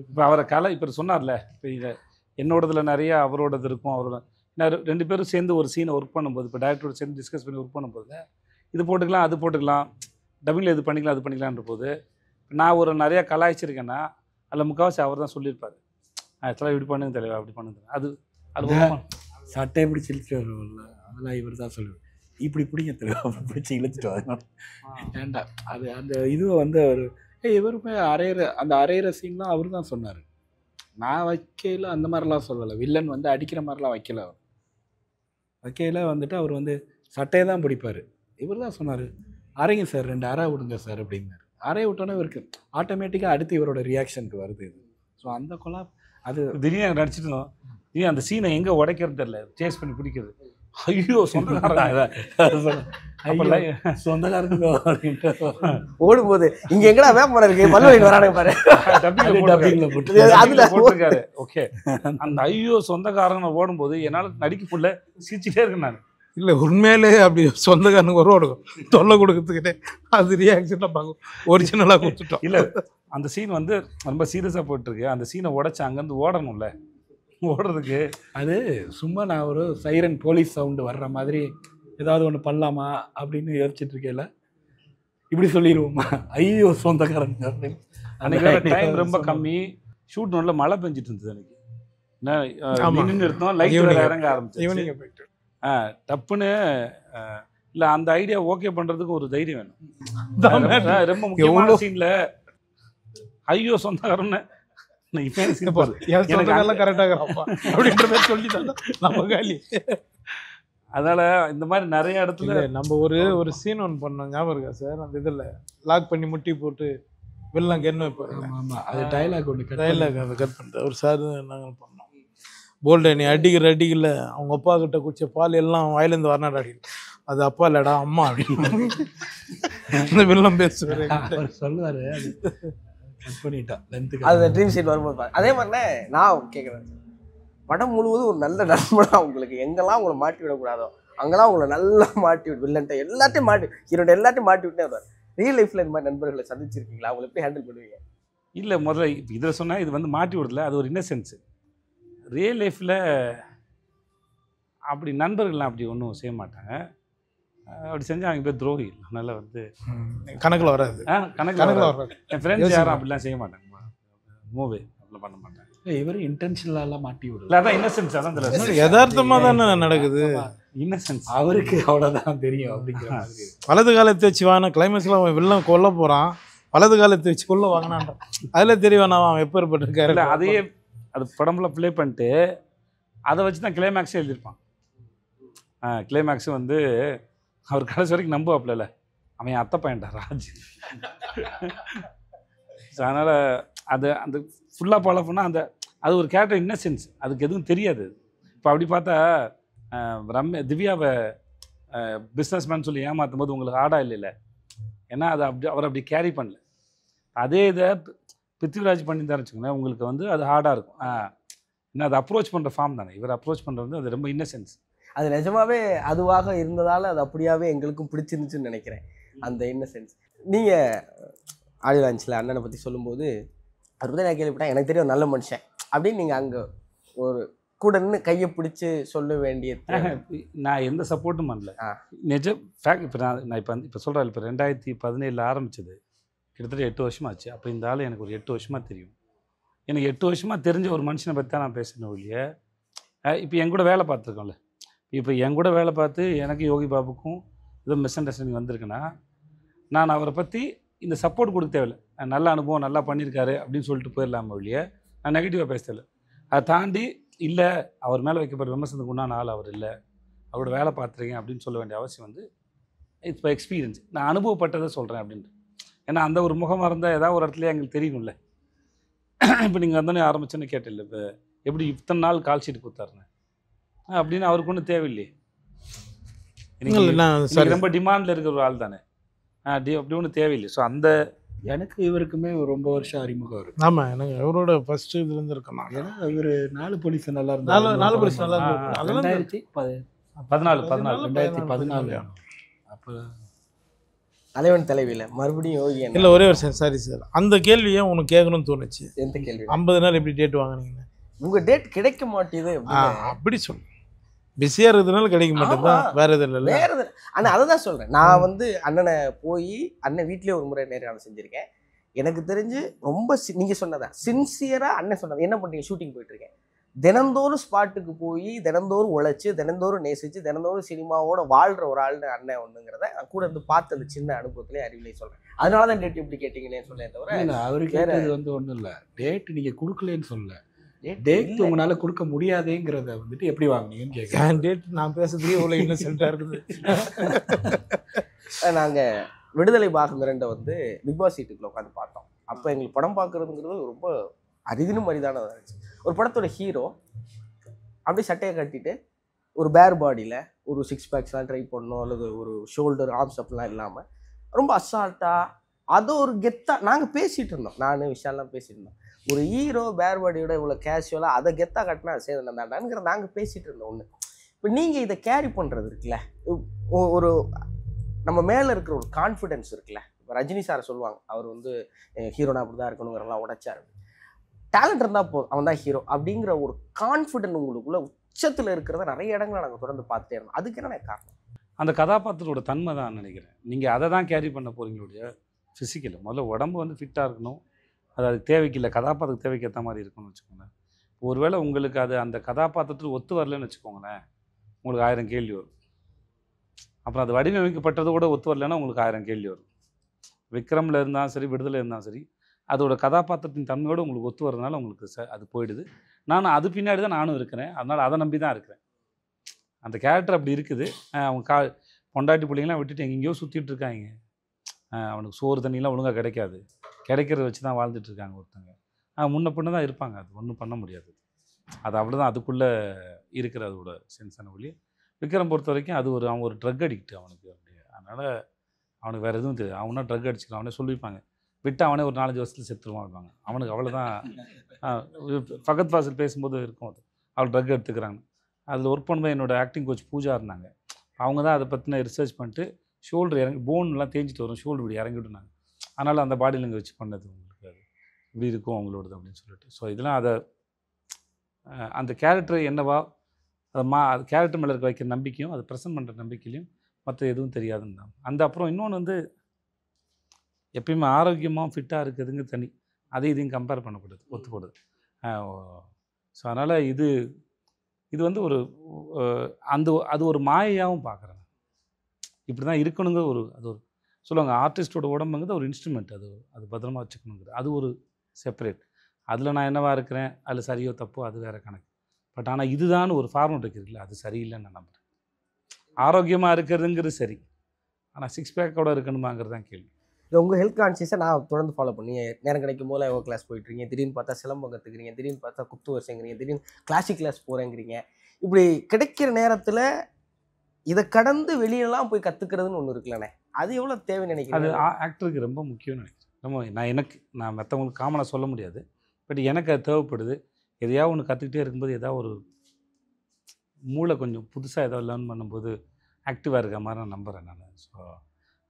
இப்போ அவரை இப்போ சொன்னார்ல, இப்போ இதை என்னோடதில் நிறைய அவரோடது இருக்கும். அவரோட நான் 2 பேரும் சேர்ந்து ஒரு சீனை ஒர்க் பண்ணும்போது, இப்போ டேரக்டரோட சேர்ந்து டிஸ்கஸ் பண்ணி ஒர்க் பண்ணும்போது இது போட்டுக்கலாம், அது போட்டுக்கலாம், டப்பிங்கில் இது பண்ணிக்கலாம், அது பண்ணிக்கலான்ற போது நான் ஒரு நிறையா கலாய்ச்சிருக்கேன்னா அதில் முக்கால்வாசி அவர் தான் சொல்லியிருப்பார். ஆக்சுவலாக இப்படி பண்ணுங்க தலைவா, அப்படி பண்ணுங்க. அது சட்டை எப்படி சிலிச்சு வரும்ல, அதெல்லாம் இவர் தான் சொல்லுவார். இப்படி பிடிங்க தலைவா, அப்படி பிடிச்சி இழுத்துட்டு வரணும் வேண்டாம். அது அந்த இதுவை வந்து அவர் இவருமே அரையிற சீன்லாம் அவர் தான் சொன்னார். நான் வைக்கையில் அந்த மாதிரிலாம் சொல்லலை. வில்லன் வந்து அடிக்கிற மாதிரிலாம் வைக்கல. அவர் வைக்கையில் வந்துட்டு அவர் வந்து சட்டையை தான் பிடிப்பார். இவர் தான் சொன்னார், அரைங்க சார், 2 அரை விடுங்க சார் அப்படின்னாரு. அரை விட்டோன்னே இவருக்கு ஆட்டோமேட்டிக்காக அடுத்து இவரோட ரியாக்ஷனுக்கு வருது இது. ஸோ அந்த கொலா அது திடீர்னு நடிச்சிட்டோம். திடீர்னு அந்த சீனை எங்கே உடைக்கிறது தெரியல, சேஸ் பண்ணி பிடிக்கிறது. ஐயோ சொந்தக்காரன் சொந்தக்காரங்க அப்படின்ட்டு ஓடும்போது இங்க எங்கடா வேப்பமரம் இருக்கு பல்வழி வரானுங்க பாரு. டப்பிங்ல போட்டு அதுல போட்டிருக்காரு. ஓகே, அந்த ஐயோ சொந்தக்காரங்க ஓடும்போது என்னால நடிக்க முடியல, சிரிச்சுட்டே இருக்கேன் நான். இல்லை உண்மையிலே அப்படி சொந்தக்காரனுக்கு ஒரு ஓடுக்கும் தொல்லை கொடுக்கறதுக்கிட்டே அது ரியாக்ஷனாக பார்க்கும். ஒரிஜினலாக கொடுத்துட்டோம். இல்லை, அந்த சீன் வந்து ரொம்ப சீரியஸாக போயிட்டுருக்கு. அந்த சீனை உடச்சி அங்கேருந்து ஓடணும்ல, ஓடுறதுக்கு அது சும்மா நான் ஒரு சைரன் போலீஸ் சவுண்டு வர்ற மாதிரி ஏதாவது ஒன்று பண்ணலாமா அப்படின்னு யோசிச்சுட்டு இருக்கேன்ல, இப்படி சொல்லிடுவோமா ஐயோ சொந்தக்காரங்க அப்படின்னு. அன்றைக்கி டைம் ரொம்ப கம்மி, ஷூட் நல்ல மழை பெஞ்சிட்டு இருந்தது அன்றைக்கி. நின்று இருந்தோம், லைட் இறங்க ஆரம்பிச்சு டப்புன்னு. இல்லை, அந்த ஐடியா ஓகே பண்ணுறதுக்கு ஒரு தைரியம் வேணும். ரொம்ப முக்கியமான சீனில் ஐயோ சொந்தக்காரன்னு அதனால இந்த மாதிரி நிறைய இடத்துல நம்ம ஒரு சீன் ஒன்று பண்ணோம், ஞாபகம் இருக்கா சார்? அந்த இதில் லாக் பண்ணி முட்டி போட்டு வெளிலாம் கென்னு வைப்பாரு. ஆமாம், அது டைலாக் ஒன்று டைலாக் அதை கட் பண்ணிட்டு ஒரு சார் நாங்கள் பண்ணோம். போல்டு நீ அடிக்கல அவங்க அப்பா கிட்ட குடிச்ச பால் எல்லாம் வாயிலேருந்து வரனாடா அடிக்கல, அது அப்பா இல்லடா அம்மா அப்படின்னு இந்த வெள்ளம் பேசுவார் சொல்லுவார். அது கட் பண்ணிட்டான் அது ட்ரீம் சீன் வரும்போது அதே மாதிரினே நான் கேட்குறேன். படம் முழுவதும் ஒரு நல்ல நண்பனாக உங்களுக்கு எங்கெல்லாம் உங்களை மாட்டி விடக்கூடாதோ அங்கெல்லாம் உங்களை நல்லா மாட்டி விட்டு வில்லன்ட்ட எல்லாத்தையும் மாட்டி ஹீரோட எல்லாத்தையும் மாட்டி விட்டே வருவார். ரியல் லைஃப்பில் இந்த மாதிரி நண்பர்களை சந்திச்சிருக்கீங்களா? அவங்களை எப்படி ஹேண்டில் பண்ணுவீங்க? இல்லை, முதல்ல இப்போ இதில் சொன்னால் இது வந்து மாட்டி விடல, அது ஒரு இன்னசென்ஸு. ரியல் லைஃப்பில் அப்படி நண்பர்கள்லாம் அப்படி ஒன்றும் செய்ய மாட்டாங்க. அப்படி செஞ்சால் அவங்க பேர் துரோகி. அதனால் வந்து கணக்கில் வராது. கணக்கில் வராது. என் ஃப்ரெண்ட்ஸ் யாரும் அப்படிலாம் செய்ய மாட்டாங்க. மூவி அப்படிலாம் பண்ண மாட்டாங்க. இவர் இன்டென்ஷனலாலாம் மாட்டி விடல. இல்லை, அதான் இன்னசென்ஸ். அதான் யதார்த்தமாக தானே நடக்குது. இன்னசென்ஸ் அவருக்கு அவ்வளோதான் தெரியும் அப்படிங்கிற மாதிரி. வலது காலத்தை வச்சு வாங்கின கிளைமேக்ஸில் அவன் வெள்ளம் கொல்ல போகிறான், வலது காலத்தை வச்சு கொல்ல வாங்கினான்றான். அதில் தெரியவானா அவன் எப்பேற்பட்டிருக்காரு. இல்லை, அதையே அது படம்ல ப்ளே பண்ணிட்டு அதை வச்சு தான் கிளைமேக்ஸே எழுதியிருப்பான். கிளைமேக்ஸு வந்து அவர் கடைசி வரைக்கும் நம்புவாப்பில்ல, அவன் என் அத்தை பையன்டா ராஜ். ஸோ அதனால் அது அந்த ஃபுல்லாக ஃபாலோ பண்ணால் அந்த அது ஒரு கேரக்டர் இன்னசென்ஸ், அதுக்கு எதுவும் தெரியாது. இப்போ அப்படி பார்த்தா திவ்யாவை பிஸ்னஸ்மேன் சொல்லி ஏமாற்றும் போது உங்களுக்கு ஆடா இல்லைல்ல, ஏன்னா அது அவர் அப்படி கேரி பண்ணல. அதே இதை பிருத்திவிராஜ் பண்ணியிருந்தாருன்னு வச்சுக்கோங்களேன், உங்களுக்கு வந்து அது ஹார்டாக இருக்கும். ஏன்னா அது அப்ரோச் பண்ணுற ஃபார்ம் தானே, இவர் அப்ரோச் பண்ணுறது அது ரொம்ப இன்னசென்ஸ். அது நிஜமாவே அதுவாக இருந்ததால் அது அப்படியாவே எங்களுக்கும் பிடிச்சிருந்துச்சுன்னு நினைக்கிறேன், அந்த இன்னசென்ஸ். நீங்கள் ஆடியோ லான்ச்சில் அண்ணனை பற்றி சொல்லும்போது அவர் வந்து நான் கேள்விப்பட்டேன், எனக்கு தெரியும் நல்ல மனுஷன் அப்படின்னு நீங்கள் அங்கே ஒரு கூட நின்று கையை பிடிச்சி சொல்ல வேண்டிய நான் எந்த சப்போர்ட்டும் பண்ணல. நிஜம் ஃபேக்ட். இப்போ நான் இப்போ சொல்கிறேன், இப்போ 2017 ஆரம்பிச்சது, கிட்டத்தட்ட 8 வருஷமாக ஆச்சு. அப்போ இந்த ஆள் எனக்கு ஒரு 8 வருஷமாக தெரியும். எனக்கு 8 வருஷமாக தெரிஞ்ச ஒரு மனுஷனை பற்றி தான் நான் பேசினேன் ஒழிய, இப்போ என் கூட வேலை பார்த்துருக்கோம்ல, இப்போ என் கூட வேலை பார்த்து எனக்கு யோகி பாபுக்கும் ஏதோ மிஸ் அண்டர்ஸ்டாண்டிங் வந்திருக்குன்னா நான் அவரை பற்றி இந்த சப்போர்ட் கொடுக்க தேவையில்லை. நல்ல அனுபவம், நல்லா பண்ணியிருக்காரு அப்படின்னு சொல்லிட்டு போயிடலாம ஒழிய நான் நெகட்டிவாக பேச தேவையில்லை. அதை தாண்டி இல்லை அவர் மேலே வைக்கப்படுற விமர்சனத்துக்கு உண்டான ஆள் அவர் இல்லை, அவரோட வேலை பார்த்துருக்கேன் அப்படின்னு சொல்ல வேண்டிய அவசியம் வந்து இப்போ எக்ஸ்பீரியன்ஸ், நான் அனுபவப்பட்டதை சொல்கிறேன் அப்படின்ட்டு. ஏன்னா அந்த ஒரு முகமாக இருந்தால் ஏதாவது ஒரு இடத்துல எங்களுக்கு தெரியணும்ல. இப்போ நீங்கள் வந்தோடனே ஆரம்பிச்சோன்னு கேட்டில்ல, இப்போ எப்படி இத்தனை நாள் கால் ஷீட் கொடுத்தாருன்னு அப்படின்னு அவருக்கு ஒன்றும் தேவையில்லையே. எனக்கு ரொம்ப டிமாண்டில் இருக்கிற ஒரு ஆள் தானே, அப்படி ஒன்றும் தேவையில்லை. ஸோ அந்த எனக்கு இவருக்குமே ரொம்ப வருஷம் அறிமுகம் வரும். ஆமாம், எனக்கு அவரோட ஃபஸ்ட்டு இதுலேருந்து இருக்கேன். ஏன்னா இவர் 4 போலீஸ் நல்லா இருந்தார். 4 போலீஸ் நல்லா இருந்தார். 2014 அப்போ தலைவன் தலைவியில் மறுபடியும் யோகி இல்லை ஒரே ஒரு சாரி சார், அந்த கேள்வியை உனக்கு கேட்கணும்னு தோணுச்சு. எந்த கேள்வி? 50 நாள் எப்படி டேட் வாங்கினீங்க? உங்கள் டேட் கிடைக்க மாட்டேது அப்படி சொல்லு. பிஸியாக இருக்கிறதுனால கிடைக்க மாட்டேங்குதான், வேறு எதுவும் இல்லை. வேறு எது? ஆனால் அதை தான் சொல்கிறேன். நான் வந்து அண்ணனை போய் அண்ணன் வீட்லேயே ஒரு முறை நேரம் செஞ்சுருக்கேன். எனக்கு தெரிஞ்சு ரொம்ப நீங்கள் சொன்னதான் சின்சியராக அண்ணன் சொன்னது. என்ன பண்ணுறீங்க? ஷூட்டிங் போயிட்டுருக்கேன். தினந்தோறும் ஸ்பாட்டுக்கு போய் தினந்தோறும் உழைச்சி தினந்தோறும் நேசித்து தினந்தோறும் சினிமாவோட வாழ்கிற ஒரு ஆள்னு அண்ணன் ஒன்றுங்கிறத நான் கூட இருந்து பார்த்தது சின்ன அனுபவத்திலே அறிவிலே சொல்கிறேன். அதனால தான் டேட் எப்படி கேட்டிங்கன்னே சொல்லேன் தவிர அவருக்கு கேட்டது வந்து ஒன்றும் இல்லை, டேட் நீங்கள் கொடுக்கலன்னு சொல்லலை, டேட் உங்களால கொடுக்க முடியாதேங்கிறத வந்துட்டு எப்படி வாங்கினீங்கன்னு கேட்குறேன். டேட் நான் பேசுறதுக்கே இவ்வளோ இன்னசென்ட்டாக இருக்குது. நாங்கள் விடுதலை பாகம் 2 வந்து பிக் பாஸ் சீட்டுக்குள்ள உட்காந்து பார்த்தோம். அப்போ எங்களுக்கு படம் பார்க்குறதுங்கிறது ரொம்ப அரிதினும் அரிதானதாக இருந்துச்சு. ஒரு படத்தோட ஹீரோ அப்படியே சட்டையை கட்டிட்டு ஒரு பேர் பாடியில் ஒரு 6 பேக்ஸ்லாம் ட்ரை பண்ணணும், அல்லது ஒரு ஷோல்டர் ஆர்ம்ஸ் அப்படிலாம் இல்லாமல் ரொம்ப அசால்ட்டாக அது ஒரு கெத்தாக நாங்கள் பேசிகிட்டு இருந்தோம். நான் விஷயம்லாம் பேசிகிட்டு இருந்தோம். ஒரு ஹீரோ பேர் பாடியோட இவ்வளோ கேஷுவலாக அதை கெத்தாக கட்டினா சேதம் தாண்டாங்கிற நாங்கள் பேசிகிட்டு இருந்தோம் ஒன்று. இப்போ நீங்கள் இதை கேரி பண்ணுறது இருக்குல்ல, ஒரு நம்ம மேலே இருக்கிற ஒரு கான்ஃபிடென்ஸ் இருக்குல்ல. இப்போ ரஜினி சாரை சொல்லுவாங்க, அவர் வந்து ஹீரோனா அப்படி தான் இருக்கணுங்கிறலாம் உடைச்சாரு. டேலண்ட் இருந்தால் போதும், அவன் தான் ஹீரோ அப்படிங்கிற ஒரு கான்ஃபிடென்ட் உங்களுக்குள்ள உச்சத்தில் இருக்கிறத நிறைய இடங்களை நாங்கள் தொடர்ந்து பார்த்துட்டே இருந்தோம். அதுக்கு என்ன காரணம்? அந்த கதாபாத்திரோட தன்மை தான் நினைக்கிறேன். நீங்கள் அதை தான் கேரி பண்ண போகிறீங்களுடைய ஃபிசிக்கல். முதல்ல உடம்பு வந்து ஃபிட்டாக இருக்கணும், அது அதுக்கு தேவைக்கு இல்லை, கதாபாத்திரத்துக்கு தேவைக்கு ஏற்ற மாதிரி இருக்கணும்னு வச்சுக்கோங்களேன். ஒருவேளை உங்களுக்கு அது அந்த கதாபாத்திரத்தில் ஒத்து வரலன்னு வச்சுக்கோங்களேன், உங்களுக்கு 1000 கேள்வி வரும். அப்புறம் அது வடிவமைக்கப்பட்டது கூட ஒத்து வரலன்னா உங்களுக்கு 1000 கேள்வி வரும். விக்ரமில் இருந்தாலும் சரி, விடுதலை இருந்தாலும் சரி, அதோட கதாபாத்திரத்தின் தன்மையோடு உங்களுக்கு ஒத்து வரதுனால உங்களுக்கு அது போயிடுது. நானும் அது பின்னாடி தான் நானும் இருக்கிறேன், அதனால் அதை நம்பி தான் இருக்கிறேன். அந்த கேரக்டர் அப்படி இருக்குது. அவங்க பொண்டாட்டி பிள்ளைங்களாம் விட்டுட்டு எங்கெங்கேயோ சுற்றிட்டு இருக்காங்க. அவனுக்கு சோறு தண்ணிலாம் ஒழுங்காக கிடைக்காது, கிடைக்கிறத வச்சு தான் வாழ்ந்துட்டு இருக்காங்க ஒருத்தங்க. முன்ன பின்ன தான் இருப்பாங்க, அது ஒன்றும் பண்ண முடியாது. அது அப்படி தான் அதுக்குள்ளே இருக்கிற அதோட சென்ஸான ஒளி. விக்ரம் பொறுத்த வரைக்கும் அது அவன் ஒரு ட்ரக் அடிக்ட் அவனுக்கு. அப்படியே அதனால் அவனுக்கு வேறு எதுவும் தெரியாது. அவனா ட்ரக் அடிச்சுக்கலாம், அவனே சொல்லியிருப்பாங்க. விட்டு அவனே ஒரு 4-5 வருஷத்தில் செத்துருவான். அவனுக்கு அவ்வளோதான். ஃபகத் ஃபாசில் பேசும்போது இருக்கும், அது அவள் ட்ரக் எடுத்துக்கிறாங்க. அதில் ஒர்க் பண்ணும்போது என்னோடய ஆக்டிங் கோச் பூஜா இருந்தாங்க. அவங்க தான் அதை பற்றின ரிசர்ச் பண்ணிட்டு ஷோல்டர் இறங்கி போன்லாம் தேஞ்சிட்டு வரும், ஷோல்டர் இப்படி இறங்கி விட்டுனாங்க. அதனால் அந்த பாடியில் இங்கே வச்சு பண்ணது உங்களுக்கு அது இப்படி இருக்கும் அவங்களோடது அப்படின்னு சொல்லிட்டு. ஸோ இதெல்லாம் அதை அந்த கேரக்டர் என்னவா அது கேரக்டர் மேலே இருக்க வைக்கிற நம்பிக்கையும் அது ப்ரெசென்ட் பண்ணுற நம்பிக்கையிலையும் மற்ற எதுவும் தெரியாதுன்னு தான். அந்த அப்புறம் இன்னொன்று வந்து எப்பயுமே ஆரோக்கியமாக ஃபிட்டாக இருக்கிறதுங்க தனி, அதையும் இதையும் கம்பேர் பண்ணக்கூடாது, ஒத்துக்கூடாது. ஸோ அதனால் இது வந்து ஒரு அது ஒரு மாயையாகவும் பார்க்குறேன். இப்படி தான் இருக்கணுங்க. அது ஒரு சொல்லுவாங்க, ஆர்டிஸ்டோட உடம்புங்கிறது ஒரு இன்ஸ்ட்ருமெண்ட், அது பத்திரமா வச்சுக்கணுங்கிறது அது ஒரு செப்பரேட். அதில் நான் என்னவா இருக்கிறேன், அதில் சரியோ தப்போ அது வேறு கணக்கு. பட் ஆனால் இதுதான் ஒரு ஃபார்மெட் இருக்குதுல்ல, அது சரியில்லைன்னு நான் நம்புகிறேன். ஆரோக்கியமாக இருக்கிறதுங்கிறது சரி, ஆனால் 6 பேக்கோட இருக்கணுமாங்கிறது தான் கேள்வி. உங்கள் ஹெல்த் கான்சியஸை நான் தொடர்ந்து ஃபாலோ பண்ணி நேரம் கிடைக்கும் போது யோகா கிளாஸ் போயிட்டுருக்கீங்க, திடீர்னு பார்த்தா சிலம்பம் கற்றுக்கிறீங்க, திடீர்னு பார்த்தா குத்து வரிசைங்கிறீங்க, திடீர்னு கிளாசிக் கிளாஸ் போகிறேங்கிறீங்க. இப்படி கிடைக்கிற நேரத்தில் இதை கடந்து வெளியெல்லாம் போய் கற்றுக்கிறதுன்னு ஒன்று இருக்குல்லண்ணே, அது எவ்வளோ தேவை நினைக்கிறேன்? அது ஆக்டருக்கு ரொம்ப முக்கியம்னு நினைக்கிறேன். நான் மற்றவங்களுக்கு காமனாக சொல்ல முடியாது, பட் எனக்கு அது தேவைப்படுது. எதையாவது ஒன்று கற்றுக்கிட்டே இருக்கும்போது ஏதாவது ஒரு மூளை கொஞ்சம் புதுசாக ஏதாவது லேர்ன் பண்ணும்போது ஆக்டிவாக இருக்க மாதிரி நான் நம்புகிறேன் நான். ஸோ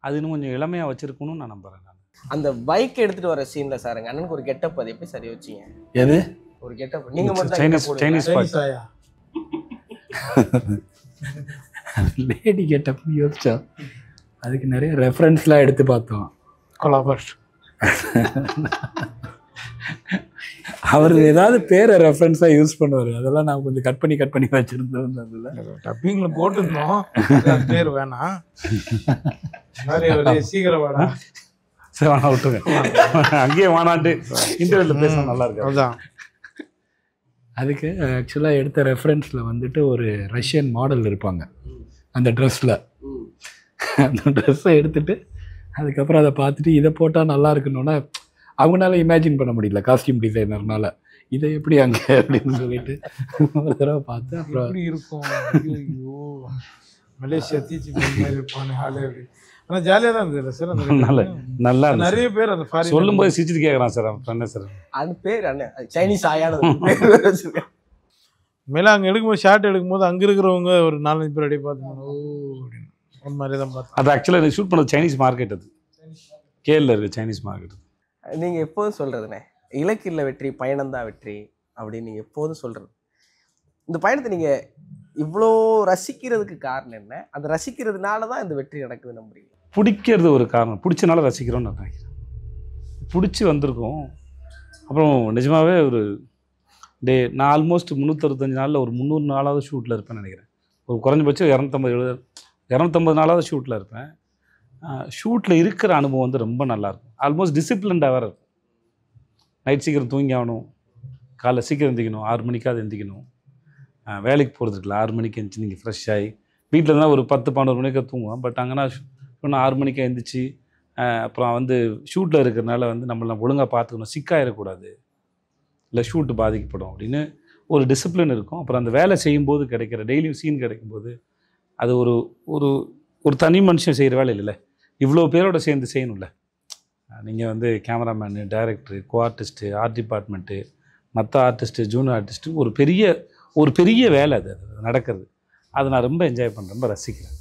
அது இன்னும் கொஞ்சம் இளமையாக வச்சுருக்கணும்னு நான் நம்புகிறேன் நான். அந்த பைக் எடுத்துகிட்டு வர சீனில் சாருங்க அண்ணனுக்கு ஒரு கெட்டப், அது எப்படி சரி வச்சிங்க? எது ஒரு கெட்டப் நீங்கள் மட்டும் சைனீஸ் லேடி கெட்டப் யோசிச்சா அதுக்கு நிறைய ரெஃபரன்ஸ்லாம் எடுத்து பார்த்தோம். கொலாபர் அவர் ஏதாவது பேரை ரெஃபரன்ஸாக யூஸ் பண்ணுவார், அதெல்லாம் நான் கொஞ்சம் கட் பண்ணி வச்சுருந்தோம். அதில் டப்பிங்கில் போட்டிருந்தோம், பேர் வேணாம், சீக்கிரம் வேணாம், சரி வேணா விட்டுருங்க, அங்கேயே வேணான்ட்டு இன்டர்வியூவில் பேச நல்லா இருக்கு. அதுதான் அதுக்கு ஆக்சுவலாக எடுத்த ரெஃபரன்ஸில் வந்துட்டு ஒரு ரஷ்யன் மாடல் இருப்பாங்க அந்த ட்ரெஸ்ஸில். அந்த ட்ரெஸ்ஸை எடுத்துகிட்டு அதுக்கப்புறம் அதை பார்த்துட்டு இதை போட்டால் நல்லா இருக்கணும்னா அவங்களால இமேஜின் பண்ண முடியல, காஸ்டியூம் டிசைனர்னால இதை எப்படி அங்கே அப்படின்னு சொல்லிட்டு ஒரு தடவை பார்த்து அப்புறம் எப்படி இருக்கும். ஐயோ மலேசியா தீச்சி மாதிரி இருப்பானே ஆளு. ஆனால் ஜாலியாக தான் இருந்தது சார். நல்லா நிறைய பேர் அந்த ஃபாரின் சொல்லும்போது சிரிச்சுட்டு கேட்குறான் சார். என்ன சார் அது பேர் அண்ணன் சைனீஸ் ஆயானது மேலே அங்கே எடுக்கும்போது ஷார்ட் எடுக்கும்போது அங்கே இருக்கிறவங்க ஒரு 4-5 பேர் அப்படியே பார்த்துக்கணும், ஓ அப்படின்னு ஒரு மாதிரி தான் பார்த்தேன். அது ஆக்சுவலாக ஷூட் பண்ணது சைனீஸ் மார்க்கெட், அது கேரளில் இருக்குது சைனீஸ் மார்க்கெட். நீங்கள் எப்போதும் சொல்கிறதுண்ணே, இலக்கில் வெற்றி பயணம்தான் வெற்றி அப்படின்னு நீங்கள் எப்போதும் சொல்கிறது. இந்த பயணத்தை நீங்கள் இவ்வளோ ரசிக்கிறதுக்கு காரணம் என்ன? அந்த ரசிக்கிறதுனால தான் இந்த வெற்றி நடக்குது நம்புறீங்க? பிடிக்கிறது ஒரு காரணம், பிடிச்சனால ரசிக்கிறோன்னு நான் நினைக்கிறேன். பிடிச்சி வந்திருக்கோம். அப்புறம் நிஜமாகவே ஒரு நான் ஆல்மோஸ்ட் 365 நாளில் ஒரு 300 நாளாவது ஷூட்டில் இருப்பேன்னு நினைக்கிறேன். ஒரு குறைஞ்சபட்சம் 250 நாளாவது ஷூட்டில் இருப்பேன். ஷூட்டில் இருக்கிற அனுபவம் வந்து ரொம்ப நல்லாயிருக்கும். ஆல்மோஸ்ட் டிசிப்ளின்டாக வேறு இருக்கும். நைட் சீக்கிரம் தூங்கி ஆகணும், காலைல சீக்கிரம் எந்திக்கணும், 6 மணிக்காவது எந்திக்கணும். வேலைக்கு போகிறதுக்குல 6 மணிக்கு எழுந்துச்சு நீங்கள் ஃப்ரெஷ் ஆகி வீட்டில் இருந்தால் ஒரு 10-12 மணிக்கு தூங்குவோம். பட் அங்கேனா இன்னும் 6 மணிக்கு எழுந்திரிச்சு அப்புறம் வந்து ஷூட்டில் இருக்கிறனால வந்து நம்மளை ஒழுங்காக பார்த்துக்கணும், சிக்காயிடக்கூடாது, இல்லை ஷூட்டு பாதிக்கப்படும் அப்படின்னு ஒரு டிசிப்ளின் இருக்கும். அப்புறம் அந்த வேலை செய்யும்போது கிடைக்கிற டெய்லியும் சீன் கிடைக்கும்போது அது ஒரு ஒரு ஒரு தனி மனுஷன் செய்கிற வேலை இல்லைல்ல, இவ்வளோ பேரோட சேர்ந்து செய்யணும்ல. நீங்கள் வந்து கேமராமேனு, டைரக்டரு, கோ ஆர்டிஸ்ட்டு, ஆர்ட் டிபார்ட்மெண்ட்டு, மற்ற ஆர்டிஸ்ட்டு, ஜூனியர் ஆர்டிஸ்ட்டு, ஒரு பெரிய வேலை அது நடக்கிறது. அதை நான் ரொம்ப என்ஜாய் பண்ணுறேன், ரொம்ப ரசிக்கிறேன்.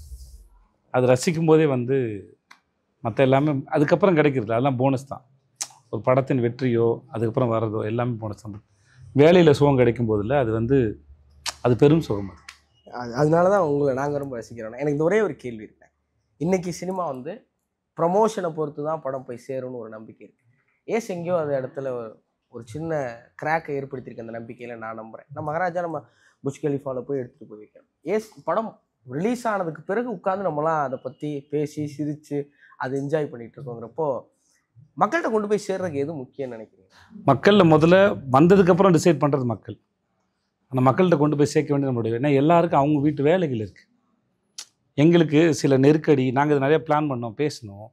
அது ரசிக்கும் போதே வந்து மற்ற எல்லாமே அதுக்கப்புறம் கிடைக்கிறது அதெல்லாம் போனஸ் தான். ஒரு படத்தின் வெற்றியோ அதுக்கப்புறம் வர்றதோ எல்லாமே போனஸ் தான். வேலையில் சுகம் கிடைக்கும் போதில்ல, அது வந்து அது பெரும் சுகம். அதனால தான் உங்களை நாங்கள் ரொம்ப ரசிக்கிறோம். எனக்கு இந்த ஒரே ஒரு கேள்வி இருக்கேன். இன்றைக்கி சினிமா வந்து ப்ரமோஷனை பொறுத்து தான் படம் போய் சேரும்னு ஒரு நம்பிக்கை இருக்குது. ஏஸ் எங்கேயோ அந்த இடத்துல ஒரு சின்ன கிராக்கை ஏற்படுத்தியிருக்க அந்த நம்பிக்கையில் நான் நம்புகிறேன். நம்ம மகாராஜா நம்ம புஜ் கலிஃபாவில் போய் எடுத்துகிட்டு போய் வைக்கணும். ஏஸ் படம் ரிலீஸ் ஆனதுக்கு பிறகு உட்காந்து நம்மளாம் அதை பற்றி பேசி சிரித்து அதை என்ஜாய் பண்ணிகிட்டு இருக்கோங்கிறப்போ மக்கள்கிட்ட கொண்டு போய் சேர்றதுக்கு எது முக்கியம்னு நினைக்கிறீங்க? மக்களில் முதல்ல வந்ததுக்கப்புறம் டிசைட் பண்ணுறது மக்கள். அந்த மக்கள்கிட்ட கொண்டு போய் சேர்க்க வேண்டிய நம்மளுடைய, ஏன்னா எல்லாருக்கும் அவங்க வீட்டு வேலைகள் இருக்குது. எங்களுக்கு சில நெருக்கடி, நாங்கள் இது நிறைய பிளான் பண்ணோம், பேசணும்,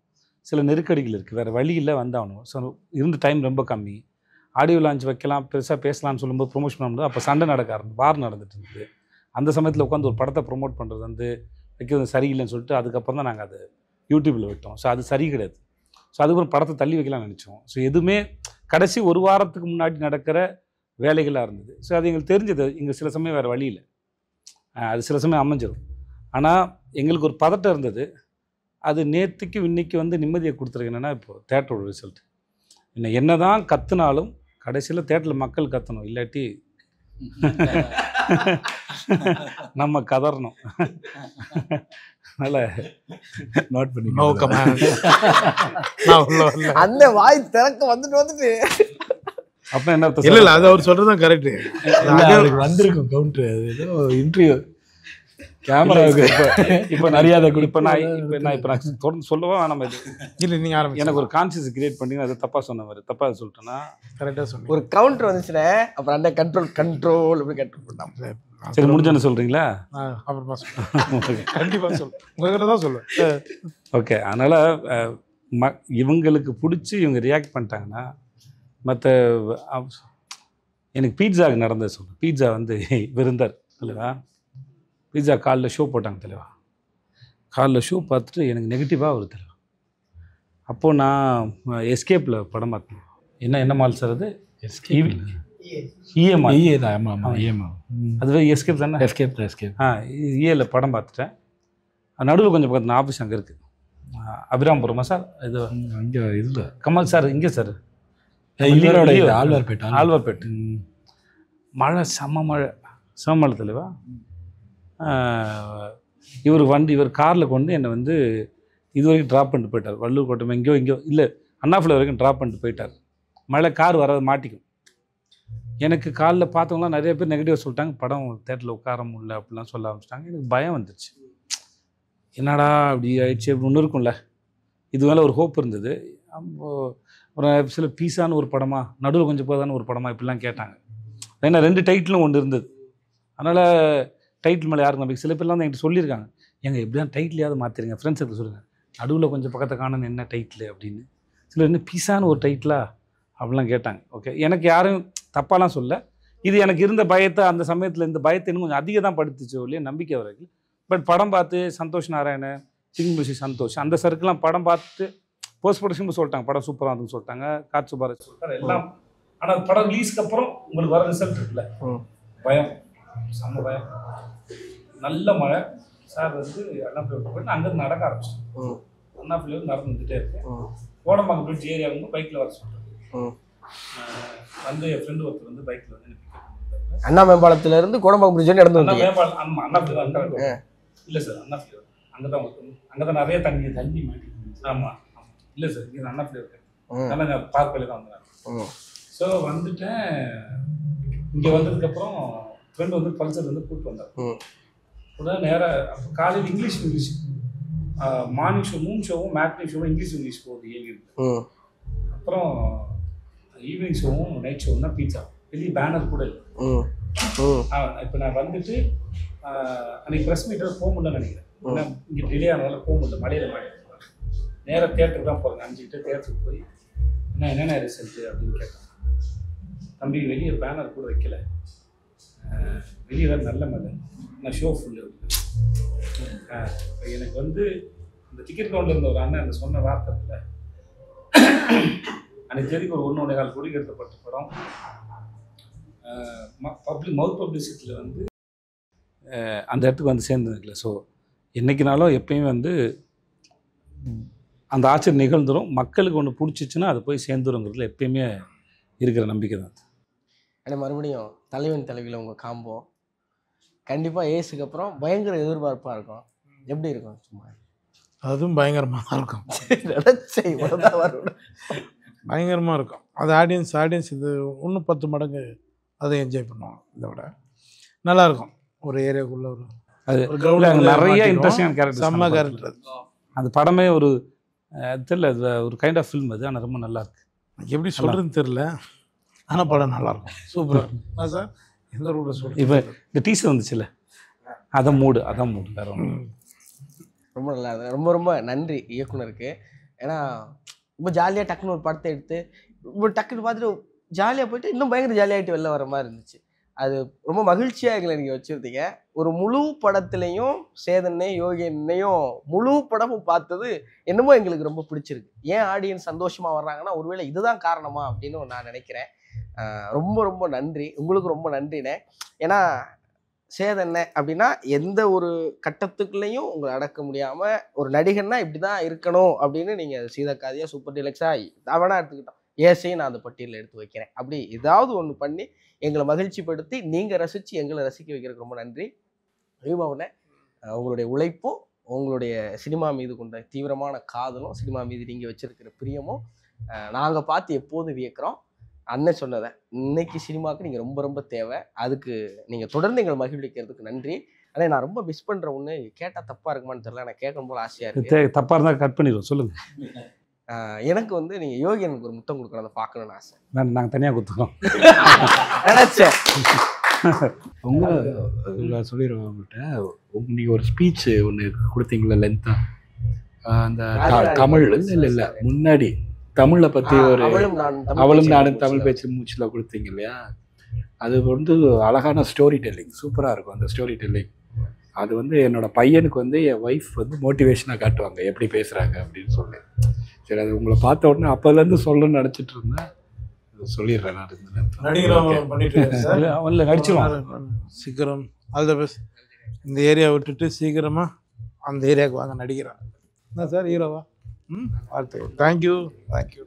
சில நெருக்கடிகள் இருக்குது, வேறு வழியில் வந்தாகணும். ஸோ இருந்த டைம் ரொம்ப கம்மி. ஆடியோ லான்ச் வைக்கலாம், பெருசாக பேசலாம்னு சொல்லும்போது ப்ரொமோஷன் பண்ணும்போது அப்போ சண்டை வார் நடந்துட்டு இருந்தது. அந்த சமயத்தில் உட்காந்து ஒரு படத்தை ப்ரொமோட் பண்ணுறது வந்து வைக்கிறது சரியில்லைன்னு சொல்லிட்டு அதுக்கப்புறம் தான் நாங்கள் அதை யூடியூப்பில் விட்டோம். ஸோ அது சரி கிடையாது. ஸோ அதுக்கப்புறம் படத்தை தள்ளி வைக்கலாம்னு நினச்சோம். ஸோ எதுவுமே கடைசி ஒரு வாரத்துக்கு முன்னாடி நடக்கிற வேலைகளாக இருந்தது. ஸோ அது எங்களுக்கு தெரிஞ்சது. எங்கள் சில சமயம் வேறு வழியில் அது சில சமயம் அமைஞ்சிடும். ஆனால் எங்களுக்கு ஒரு பதட்டம் இருந்தது. அது நேற்றுக்கு இன்னைக்கு வந்து நிம்மதியை கொடுத்துருக்கு. என்னென்னா இப்போது தேட்டரோட ரிசல்ட் என்ன தான் கற்றுனாலும் கடைசியில் தேட்டரில் மக்கள் கத்தணும், இல்லாட்டி நம்ம கதறணும். அதனால் நோட் பண்ணி அந்த வாய் திறக்க வந்துட்டு அப்போ என்ன அர்த்தம்? இல்லை அது அவர் சொல்கிறது தான் கரெக்டு. வந்திருக்கும் கவுண்டர், அது ஏதோ இன்டர்வியூ கேமராவுக்கு இப்போ மரியாதை இப்போ நான் தொடர்ந்து சொல்லவா வேணாம்? இது இல்லை நீங்கள் ஆரம்பிச்சு. எனக்கு ஒரு கான்சியஸ் கிரியேட் பண்ணி அதை தப்பாக சொன்ன மாதிரி தப்பாக சொல்லிட்டேன்னா கரெக்டாக சொன்னேன். ஒரு கவுண்டர் வந்துச்சுன்னா அப்புறம் அந்த கண்ட்ரோல் எப்படி கண்ட்ரோல் பண்ணலாம்? சரி, முடிஞ்சோன்னு சொல்கிறீங்களா? அப்புறமா சொல்லுங்கள், கண்டிப்பாக சொல்லுவேன், உங்கள்கிட்ட தான் சொல்லுவேன். ஓகே. அதனால் இவங்களுக்கு பிடிச்சி இவங்க ரியாக்ட் பண்ணிட்டாங்கன்னா மற்ற எனக்கு பீட்சாவுக்கு நடந்தது சொல்லுங்கள். பீட்சா வந்து விருந்தார் இல்லைவா? பீட்சா காலில் ஷோ போட்டாங்க தலைவா. காலில் ஷோ பார்த்துட்டு எனக்கு நெகட்டிவாக ஒரு தலைவா. அப்போது நான் எஸ்கேப்பில் படம் பார்த்தேன். என்ன மால் சார் அது? இஎம்ஐ தான். ஆமாம் ஆமாம், இஎம்ஐ. அதுவே எஸ்கேப் தானே? எஸ்கேப் தான், எஸ்கேப். இஏல படம் பார்த்துட்டேன். நடுவில் கொஞ்சம் பக்கத்தில் ஆஃபீஸ் அங்கே இருக்குது. அபிராம்புரமா சார்? இது இங்கே இல்லை, கமல் சார் இங்கே சார் இவரோட ஆழ்வார்பேட்டு. மழை, செம்ம மழை தலைவா. இவர் காரில் கொண்டு என்னை வந்து இது வரைக்கும் ட்ராப் பண்ணிட்டு போயிட்டார். வள்ளூர் கோட்டம் எங்கேயோ இல்லை, அண்ணாஃபில் வரைக்கும் ட்ராப் பண்ணிட்டு போயிட்டார். மழை, கார் வராது, மாட்டிக்கும். எனக்கு காலில் பார்த்தவங்களாம் நிறைய பேர் நெகட்டிவாக சொல்லிட்டாங்க. படம் தேட்டரில் உட்கார முடியல அப்படிலாம் சொல்ல ஆரம்பிச்சிட்டாங்க. எனக்கு பயம் வந்துடுச்சு. என்னடா அப்படி ஆயிடுச்சு அப்படி ஒன்று இருக்கும்ல. இது மேலே ஒரு ஹோப் இருந்தது. ஒரு சில பீஸான ஒரு படமா, நடுவில் கொஞ்சம் போதான ஒரு படமா இப்படிலாம் கேட்டாங்க. ஏன்னா 2 டைட்டிலும் ஒன்று இருந்தது. அதனால் டைட்டில் மேலே யாருக்கு நம்பிக்கை? சில பேர்லாம் தான் என்கிட்ட சொல்லியிருக்காங்க, எங்கள் எப்படிதான் டைட்டிலையாவது மாற்றிருங்க, ஃப்ரெண்ட்ஸுக்கு சொல்லுங்கள், நடுவில் கொஞ்சம் பக்கத்தை காணணும் என்ன டைட்டில் அப்படின்னு. சிலர் என்ன பீஸான ஒரு டைட்டிலா அப்படிலாம் கேட்டாங்க. ஓகே, எனக்கு யாரும் தப்பாலாம் சொல்ல. இது எனக்கு இருந்த பயத்தை, அந்த சமயத்தில் இந்த பயத்தை இன்னும் கொஞ்சம் அதிகம் தான் படுத்துச்சு இல்லையா, நம்பிக்கை வரைக்கும். பட் படம் பார்த்து சந்தோஷ் நாராயண, சிங்முஷி சந்தோஷ், அந்த சர்க்கெலாம் படம் பார்த்துட்டு போஸ்ட் ப்ரொடக்ஷன் சொல்லிட்டாங்க படம் சூப்பராக இருந்துன்னு சொல்லிட்டாங்க. காட் சுபாராஜ் சொல்லிட்டாங்க எல்லாம். ஆனால் படம் ரிலீஸ்க்கு அப்புறம் உங்களுக்கு வர ரிசல்ட் இருக்குல்ல, பயம், செம்ம பயம். நல்ல மழை சார் வந்து அண்ணாப்பிள்ளை போயிட்டு அங்கேருந்து நடக்க ஆரம்பிச்சிட்டோம். அண்ணாப்பிள்ளையும் நடந்து வந்துகிட்டே இருக்கேன். கோடம்பாக்கம் பிரிட்ஜ் ஏரியா வந்து பைக்கில் வர சொல்லிட்டேன். வந்து என் ஃப்ரெண்டு ஒருத்தர் வந்து பைக்கில் வந்து அண்ணா மேம்பாலத்திலேருந்து கோடம்பாக்கம் பிரிட்ஜ் நடந்து அண்ணா மேம்பாலம். ஆமாம், அண்ணாப்பிள்ளை தான். இல்லை சார், அண்ணாப்பிள்ளை அங்கே தான் நிறைய தண்ணி மாட்டி. ஆமாம் இல்லை சார், இங்கே அண்ணாப்பிள்ளை இருக்கேன். அதனால் நான் பார்க்கல தான் வந்தேன். ஸோ வந்துட்டேன். இங்கே வந்ததுக்கப்புறம் ஃப்ரெண்டு வந்து பல்சர் வந்து கூப்பிட்டு வந்தார். உடனே நேராக அப்போ காலையில் இங்கிலீஷ் மார்னிங் ஷோ 3 ஷோவும் மேட்னி ஷோவும் இங்கிலீஷ் போகுது ஏவிஎம்ல. அப்புறம் ஈவினிங் ஷோவும் நைட் ஷோவும் தான் பீட்சா. வெளியே பேனர் கூட இல்லை. இப்போ நான் வந்துட்டு அன்றைக்கி ப்ரெஸ் மீட்டர் போக முடியலன்னு நினைக்கிறேன். ஏன்னா இங்கே டிலே ஆனதால போக முடியல, மழையில் மாட்டிருக்கேன். நேராக தேட்டருக்கு தான் போகிறேன். 5 தேட்டருக்கு போய் என்னென்ன ரிசல்ட்டு அப்படின்னு கேட்டேன். தம்பி வெளியே பேனர் கூட வைக்கல, வெளியே வேறு நல்ல மழை, நான் ஷோ ஃபுல்லு. இப்போ எனக்கு வந்து இந்த டிக்கெட் கவுண்டில் இருந்த ஒரு அண்ணன் அந்த சொன்ன வார்த்தை இல்லை, அன்றைக்கு தேதிக்கு ஒரு 1.25 கோடி எடுத்தப்பட்ட படம் மவுத் பப்ளிசிட்டியில் வந்து அந்த இடத்துக்கு வந்து சேர்ந்ததில்லை. ஸோ என்றைக்குனாலும் எப்பயும் வந்து அந்த ஆச்சரியம் நிகழ்ந்துடும். மக்களுக்கு ஒன்று பிடிச்சிச்சின்னா அது போய் சேர்ந்துருங்கிறதுல எப்பயுமே இருக்கிற நம்பிக்கை தான். ஆனால் மறுபடியும் தலைவன் தலைவியில் உங்கள் காம்போ கண்டிப்பாக ஏசுக்கு அப்புறம் பயங்கர எதிர்பார்ப்பாக இருக்கும். எப்படி இருக்கும்? சும்மா அதுவும் பயங்கரமாக தான் இருக்கும். நினச்சேன் இவ்வளோதான் வரும். பயங்கரமாக இருக்கும். அது ஆடியன்ஸ் இது இன்னும் 10 மடங்கு அதை என்ஜாய் பண்ணுவாங்க. இதை விட நல்லாயிருக்கும். ஒரு ஏரியாவுக்குள்ளே அது ஒரு கிரவுண்டில் நிறைய இன்ட்ரெஸ்டிங் கேரக்டர், செம்ம கேரக்டர். அந்த படமே ஒரு தெரியல, அது ஒரு கைண்ட் ஆஃப் ஃபில்ம் அது. ஆனால் ரொம்ப நல்லாயிருக்கு. எப்படி சொல்கிறதுன்னு தெரில, ஆனால் படம் நல்லாயிருக்கும். சூப்பராக இருக்கும் சார். எந்த ரூட்டில் சொல்கிறேன். இப்போ இந்த டீசர் வந்துச்சுல்ல, அதான் மூடு வேறு ஒன்று. ரொம்ப நல்லா இருந்தது. ரொம்ப ரொம்ப நன்றி இயக்குனருக்கு. ஏன்னா ரொம்ப ஜாலியாக டக்குன்னு ஒரு படத்தை எடுத்து ரொம்ப டக்குன்னு பார்த்துட்டு ஜாலியாக போயிட்டு இன்னும் பயங்கர ஜாலியாகிட்டு வெளில வர மாதிரி இருந்துச்சு. அது ரொம்ப மகிழ்ச்சியாக எங்களை நீங்கள் வச்சுருந்தீங்க. ஒரு முழு படத்துலையும் சேதனை யோகியனையும் முழு படமும் பார்த்தது என்னமோ எங்களுக்கு ரொம்ப பிடிச்சிருக்கு. ஏன் ஆடியன்ஸ் சந்தோஷமாக வர்றாங்கன்னா ஒருவேளை இதுதான் காரணமா அப்படின்னு நான் நினைக்கிறேன். ரொம்ப ரொம்ப நன்றி. உங்களுக்கு ரொம்ப நன்றிண்ணே. ஏன்னா சேதனை அப்படின்னா எந்த ஒரு கட்டத்துக்குள்ளேயும் உங்களை அடக்க முடியாமல் ஒரு நடிகர்னா இப்படி தான் இருக்கணும் அப்படின்னு நீங்கள் சீதக்காதியாக சூப்பர் டீலக்ஸாக அவனா எடுத்துக்கிட்டோம். ஏசையும் நான் அந்த பட்டியலில் எடுத்து வைக்கிறேன். அப்படி ஏதாவது ஒன்று பண்ணி எங்களை மகிழ்ச்சிப்படுத்தி நீங்கள் ரசித்து எங்களை ரசிக்க வைக்கிறதுக்கு ரொம்ப நன்றி. ரீபாவுண்ணே, உங்களுடைய உழைப்பும் உங்களுடைய சினிமா மீது கொண்ட தீவிரமான காதலும் சினிமா மீது நீங்கள் வச்சுருக்கிற பிரியமும் நாங்கள் பார்த்து எப்போதும் வியக்கிறோம். அண்ணன் சொன்னதை இன்னைக்கு சினிமாவுக்கு நீங்கள் ரொம்ப ரொம்ப தேவை. அதுக்கு நீங்கள் தொடர்ந்து எங்களை மகிழ்விக்கிறதுக்கு நன்றி. ஆனால் நான் ரொம்ப மிஸ் பண்ணுற ஒன்று கேட்டால் தப்பாக இருக்குமான்னு தெரியல, எனக்கு கேட்கணும் போல் ஆசையாக இருக்குது. தப்பாக இருந்தால் கட் பண்ணிடுவோம், சொல்லுங்கள். எனக்கு வந்து நீங்கள் யோகி எனக்கு ஒரு முத்தம் கொடுக்கணும், அதை பார்க்கணுன்னு ஆசை. நாங்கள் தனியாக கொடுத்துக்கோம் நினச்சேன். உங்களை சொல்லிடுவேன் உங்கள்கிட்ட. நீங்கள் ஒரு ஸ்பீச் ஒன்று கொடுத்தீங்களா லென்த்தாக, அந்த தமிழ் இல்லை முன்னாடி தமிழை பற்றி ஒரு அவளும் நானும் தமிழ் பேச்சு மூச்சில் கொடுத்தீங்க இல்லையா, அது வந்து அழகான ஸ்டோரி டெல்லிங், சூப்பராக இருக்கும் அந்த ஸ்டோரி டெல்லிங். அது வந்து என்னோட பையனுக்கு வந்து என் ஒய்ஃப் வந்து மோட்டிவேஷனாக காட்டுவாங்க எப்படி பேசுகிறாங்க அப்படின்னு சொல்லி. சரி, அது உங்களை பார்த்த உடனே அப்போலேருந்து சொல்லணும்னு நினச்சிட்டு இருந்தேன். சொல்லிடுறேன் நான் நடிச்சிருவான். சீக்கிரம் ஆல் த பெஸ்ட். இந்த ஏரியா விட்டுட்டு சீக்கிரமாக அந்த ஏரியாவுக்கு வாங்க நடிக்கிறான். என்ன சார் ஹீரோவா? வாழ்த்துக்கள். தேங்க்யூ.